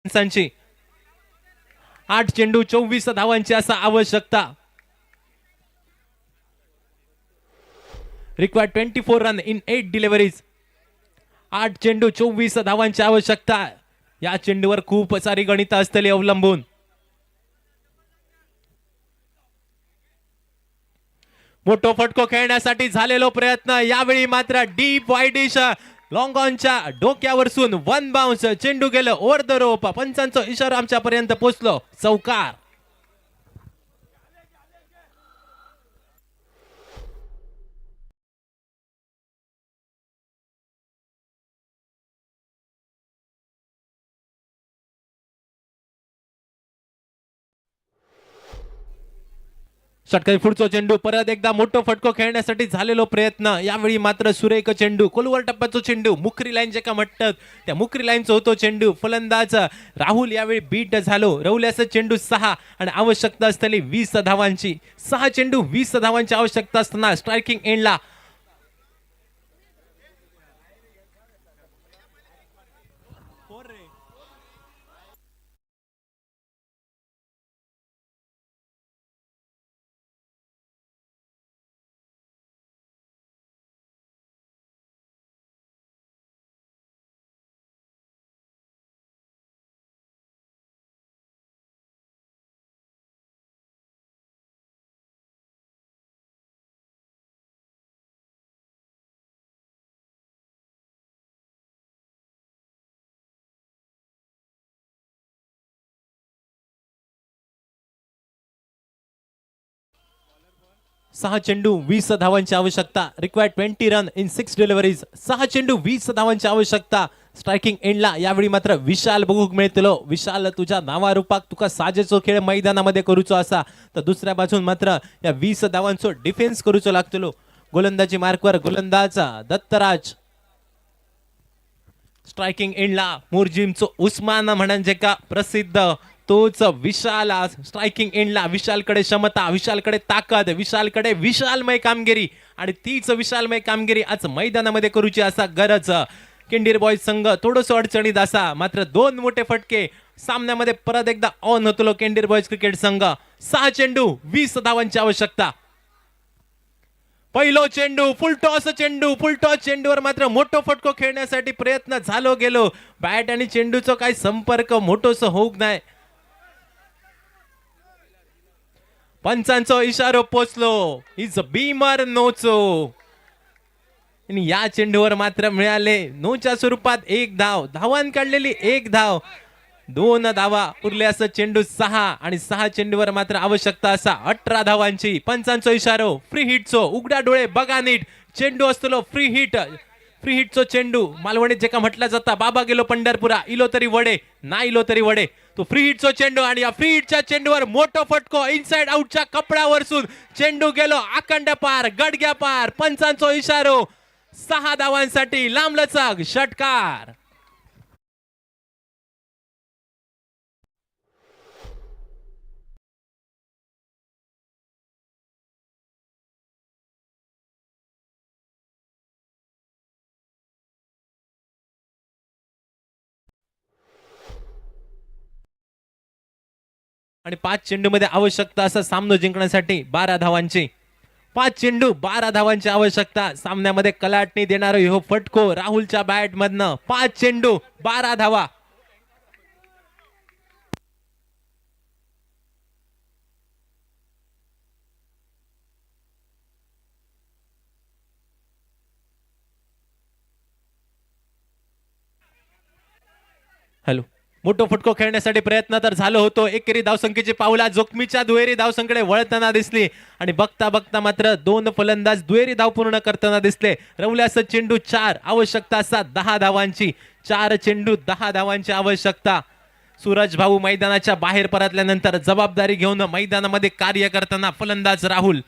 पंचांची 8 चेंडू 24 धावांची असा आवश्यकता. Required 24 run in 8 deliveries. 8 चेंडू 24 धावांची आवश्यकता. या चेंडूवर खूप सारी गणित असतली अवलंबून. मोठो फटको खेळण्यासाठी झालेलो प्रयत्न. यावेळी मात्र डीप वाईडिश लॉंग ऑनच्या डोक्यावरसून 1 बाउन्स. चेंडू गेलं ओव्हर द रोप. पंचांचा इशारा आमच्यापर्यंत पोहोचलो चौकार. षटकातील पुढचो चेंडू. परत एकदा मोठो फटको खेळण्यासाठी झालेलो प्रयत्न. यावेळी मात्र सुरेख चेंडू. खोलवर टप्प्याचो चेंडू. मुखरी लाईन जे का म्हणतात त्या मुखरी लाईनचा होतो चेंडू. फलंदाज राहुल यावेळी बीट झालो. रवल्याचा चेंडू 6 आणि आवश्यकता असलेली 20 धावांची. 6 चेंडू 20 धावांची आवश्यकता असताना स्ट्रायकिंग एंडला सहा चेंडू 20 धावांची आवश्यकता. Required 20 run in 6 deliveries. 6 चेंडू 20 धावांची आवश्यकता. स्ट्रायकिंग एंडला यावेळी मात्र विशाल बघूक मिळतलो. विशाल तुझ्या नावारूपाक तुका साजेचो खेळ मैदानामध्ये करूचो असा तर दुसऱ्या बाजून मात्र या 20 धावांचो डिफेन्स करूचो लागतलो. गोलंदाजी मार्कवर गोलंदाज दत्तराज. स्ट्रायकिंग एंडला मोर्जिमचो उस्मान म्हणून जे का प्रसिद्ध तोच विशाल. स्ट्रायकिंग एंडला विशालकडे क्षमता, विशालकडे ताकद, विशालकडे विशालमय कामगिरी आणि तीच विशालमय कामगिरी आज मैदानामध्ये करूची असा गरज. केंडीर बॉयज संघ थोडस अडचणीत असा मात्र 2 मोठे फटके. सामन्यामध्ये परत एकदा ऑन होतलो केंडीर बॉयज क्रिकेट संघ. 6 चेंडू 20 धावांची आवश्यकता. पहिलो चेंडू फुल टॉस चेंडूवर मात्र मोठो फटको खेळण्यासाठी प्रयत्न झालो गेलो. बॅट आणि चेंडूचा काही संपर्क मोठोस होऊक नाही. पंचांचा इशारो पोचलो. इज बीमर नोचो. आणि या चेंडूवर मात्र मिळाले नोच्या स्वरूपात एक धाव. धावान काढलेली एक धाव. 2 धावा उरले असं चेंडू 6 आणि 6 चेंडूवर मात्र आवश्यकता असा 18 धावांची. पंचांचो इशारो फ्री हिटचो. उघडा डोळे बघा नीट. चेंडू असतो फ्री हिटचो चेंडू. मालवणीत जे का म्हटलं जाता बाबा गेलो पंढरपुरा इलो तरी वडे ना इलो तरी वडे. तो फ्री हिटचो चेंडू आणि या फ्री हिटच्या चेंडूवर मोठो फटको इनसाइड आउटच्या कपड्यावरसून चेंडू गेलो आखंड पार गडग्या पार. पंचांचो इशारो 6 धावांसाठी लांबलचक षटकार. आणि 5 चेंडू मध्ये आवश्यकता असं सामना जिंकण्यासाठी 12 धावांची. 5 चेंडू 12 धावांची आवश्यकता. सामन्यामध्ये कलाटणी देणारा ह्यो फटको राहुलच्या बॅट मधनं. 5 चेंडू 12 धावा. हॅलो मोठो फटको खेळण्यासाठी प्रयत्न तर झालो होतो. एकेरी धावसंख्येची पावला जोखमीच्या दुहेरी धावसंख्येकडे वळताना दिसली आणि बघता बघता मात्र 2 फलंदाज दुहेरी धाव पूर्ण करताना दिसले. रवल्यास चेंडू 4 आवश्यकता असा 10 धावांची. 4 चेंडू 10 धावांची आवश्यकता. सूरज भाऊ मैदानाच्या बाहेर परतल्यानंतर जबाबदारी घेऊन मैदानामध्ये कार्य करताना फलंदाज राहुल.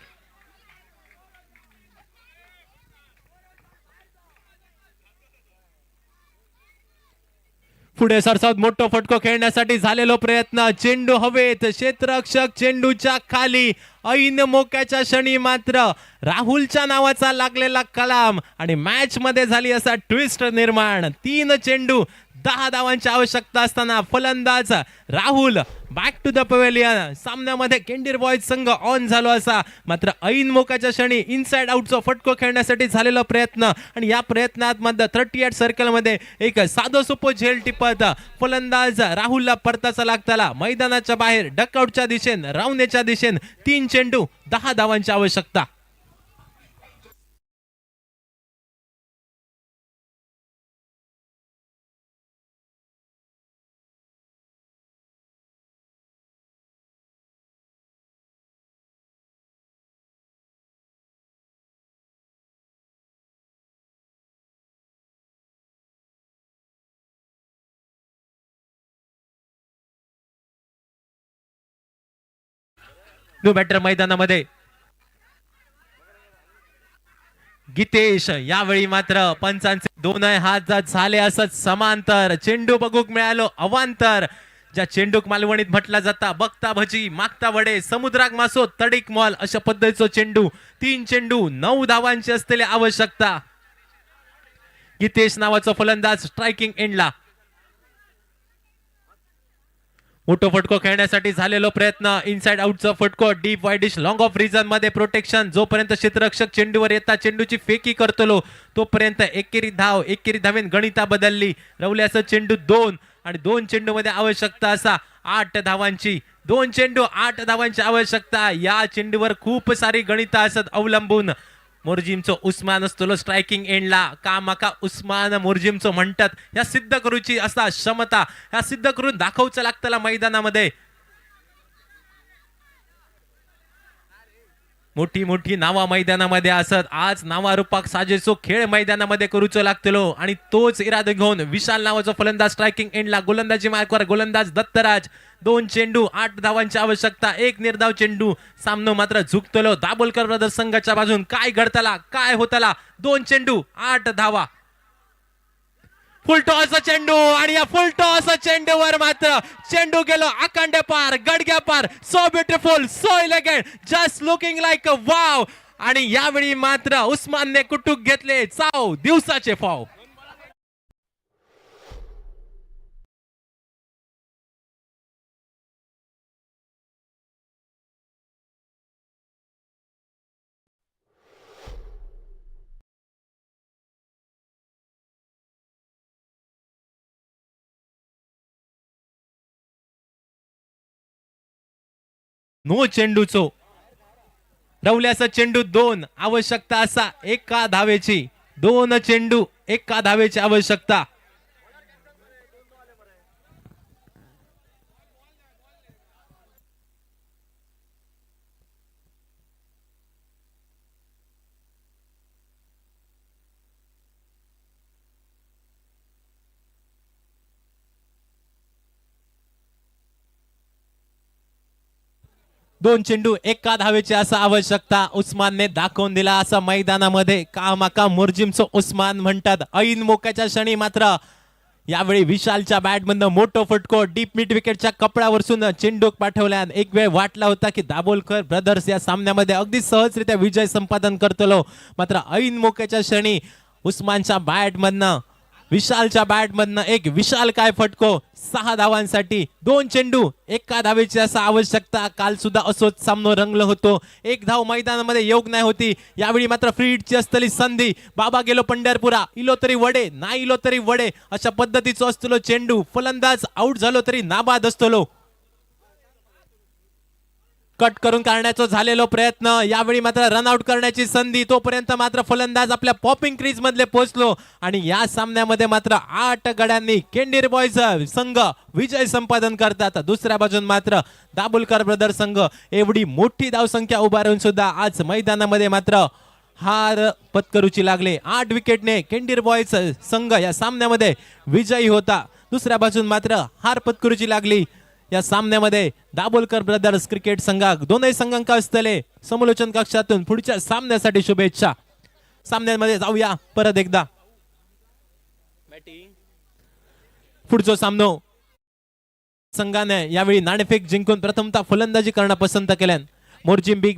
पुढे सरसावत मोठो फटको खेळण्यासाठी झालेलो प्रयत्न. चेंडू हवेत. क्षेत्ररक्षक चेंडूच्या खाली. ऐन मोक्याच्या क्षणी मात्र राहुलच्या नावाचा लागलेला कलाम आणि मॅच मध्ये झाली असा ट्विस्ट निर्माण. 3 चेंडू 10 धावांची आवश्यकता असताना फलंदाज Rahul back to the pavilion. सामन्यामध्ये केंडीर बॉयज संघ ऑन झालो असा मात्र ऐन मोकाच्या क्षणी इनसाइड आउटचा फटको खेळण्यासाठी झालेला प्रयत्न आणि या प्रयत्नात मध्ये 38 सर्कल मध्ये एक साधो सोपो झेल टिपत फलंदाज राहुलला परताचा लागताला मैदानाच्या बाहेर डकआउटच्या दिशेने रावनेच्या दिशेने 3 चेंडू 10 धावांची आवश्यकता. न्यू बॅटर मैदानामध्ये गीतेश. यावेळी मात्र पंचांचे 2 हात झाले असत समांतर. चेंडू बघूक मिळालो अवांतर. ज्या चेंडूक मालवणीत म्हटला जाता बघता भजी मागता वडे समुद्राक मासो तडीक मॉल अशा पद्धतीचा चेंडू. 3 चेंडू 9 धावांची असलेली आवश्यकता. गीतेश नावाचा फलंदाज स्ट्रायकिंग एंडला. मोठो फटको खेळण्यासाठी झालेलो प्रयत्न. इनसाइड आउटचा फटको deep widish long off region मध्ये प्रोटेक्शन. जोपर्यंत क्षेत्ररक्षक चेंडूवर येता चेंडूची फेकी करतलो तोपर्यंत एकेरी धावेन गणिता बदलली. रवल्याचं चेंडू 2 आणि 2 चेंडू मध्ये आवश्यकता असा 8 धावांची. 2 चेंडू 8 धावांची आवश्यकता. या चेंडूवर खूप सारी गणिता असत अवलंबून. मोरजिमचो उस्मान असतो स्ट्रायकिंग एंडला. का माका उस्मान मोरजिमचो म्हणतात. या सिद्ध करूची असा क्षमता या सिद्ध करून दाखवचं लागतं मैदानामध्ये. मोठी मोठी नावा मैदानामध्ये असत. आज नावारूपाक साजेसो खेळ मैदानामध्ये करूचो लागतलो आणि तोच इरादा घेऊन विशाल नावाचा फलंदाज स्ट्रायकिंग एंडला. गोलंदाजी मार्कवर गोलंदाज दत्तराज. 2 चेंडू 8 धावांची आवश्यकता. 1 निर्धाव चेंडू. सामनो मात्र झुकतलो दाभोलकर ब्रदर्स संघाच्या बाजून. काय घडतला काय होतला. 2 चेंडू 8 धावा. फुल टॉस चेंडू आणि या फुल टॉस चेंडूवर मात्र चेंडू गेलो आकांडे पार गडग्या पार. So beautiful so elegant just looking like a wow. आणि यावेळी मात्र उस्मानने कुटुक घेतले चाव दिवसाचे फाव. नो चेंडूचो रवल्याचा चेंडू 2 आवश्यकता असा एका धावेची 2 चेंडू एका धावेची आवश्यकता. दोन चेंडू एका धावेची असा आवश्यकता उस्मानने दाखवून दिला असं मैदानामध्ये कामाका मुर्जिमचं उस्मान म्हणतात. ऐन मोक्याच्या क्षणी मात्र यावेळी विशालच्या बॅटमधनं मोठं फटको डीप मिड विकेटच्या कपड्यावरसून चेंडू पाठवल्यान एक वेळ वाटला होता की दाभोलकर ब्रदर्स या सामन्यामध्ये अगदी सहजरित्या विजय संपादन करतलो. मात्र ऐन मोक्याच्या क्षणी उस्मानच्या बॅटमधनं विशालच्या बॅटमधनं एक विशाल काय फटको 6 धावांसाठी 2 चेंडू एका धावेची असा आवश्यकता. काल सुद्धा असोच सामनो रंगलो होतो. एक धाव मैदानामध्ये योग नाही होती. यावेळी मात्र फ्री हिटची असलेली संधी. बाबा गेलो पंढरपुरा इलो तरी वडे नाही इलो तरी वडे अशा पद्धतीचं असतो चेंडू. फलंदाज आउट झालो तरी नाबाद असतो. कट करून काढण्याचा झालेलो प्रयत्न. यावेळी मात्र रनआउट करण्याची संधी. तोपर्यंत मात्र फलंदाज आपल्या पॉपिंग क्रीज मध्ये पोहोचलो आणि या सामन्यामध्ये मात्र 8 गड्यांनी केंडीर बॉयज संघ विजय संपादन करतात. दुसऱ्या बाजून मात्र दाभोलकर ब्रदर्स संघ एवढी मोठी धावसंख्या उभारून सुद्धा आज मैदानामध्ये मात्र हार पत्करूची लागले. 8 विकेटने केंडीर बॉयज संघ या सामन्यामध्ये विजयी होता. दुसऱ्या बाजून मात्र हार पत्करूची लागली. या सामन्यामध्ये दाभोलकर ब्रदर्स क्रिकेट संघाक दोनही संघांका असतले समालोचन कक्षातून पुढच्या सामन्यासाठी शुभेच्छा. सामन्यामध्ये जाऊया परत एकदा. पुढचा सामनो संघाने यावेळी नाणेफेक जिंकून प्रथमतः फलंदाजी करणं पसंत केल्यान मोर्जिम बिग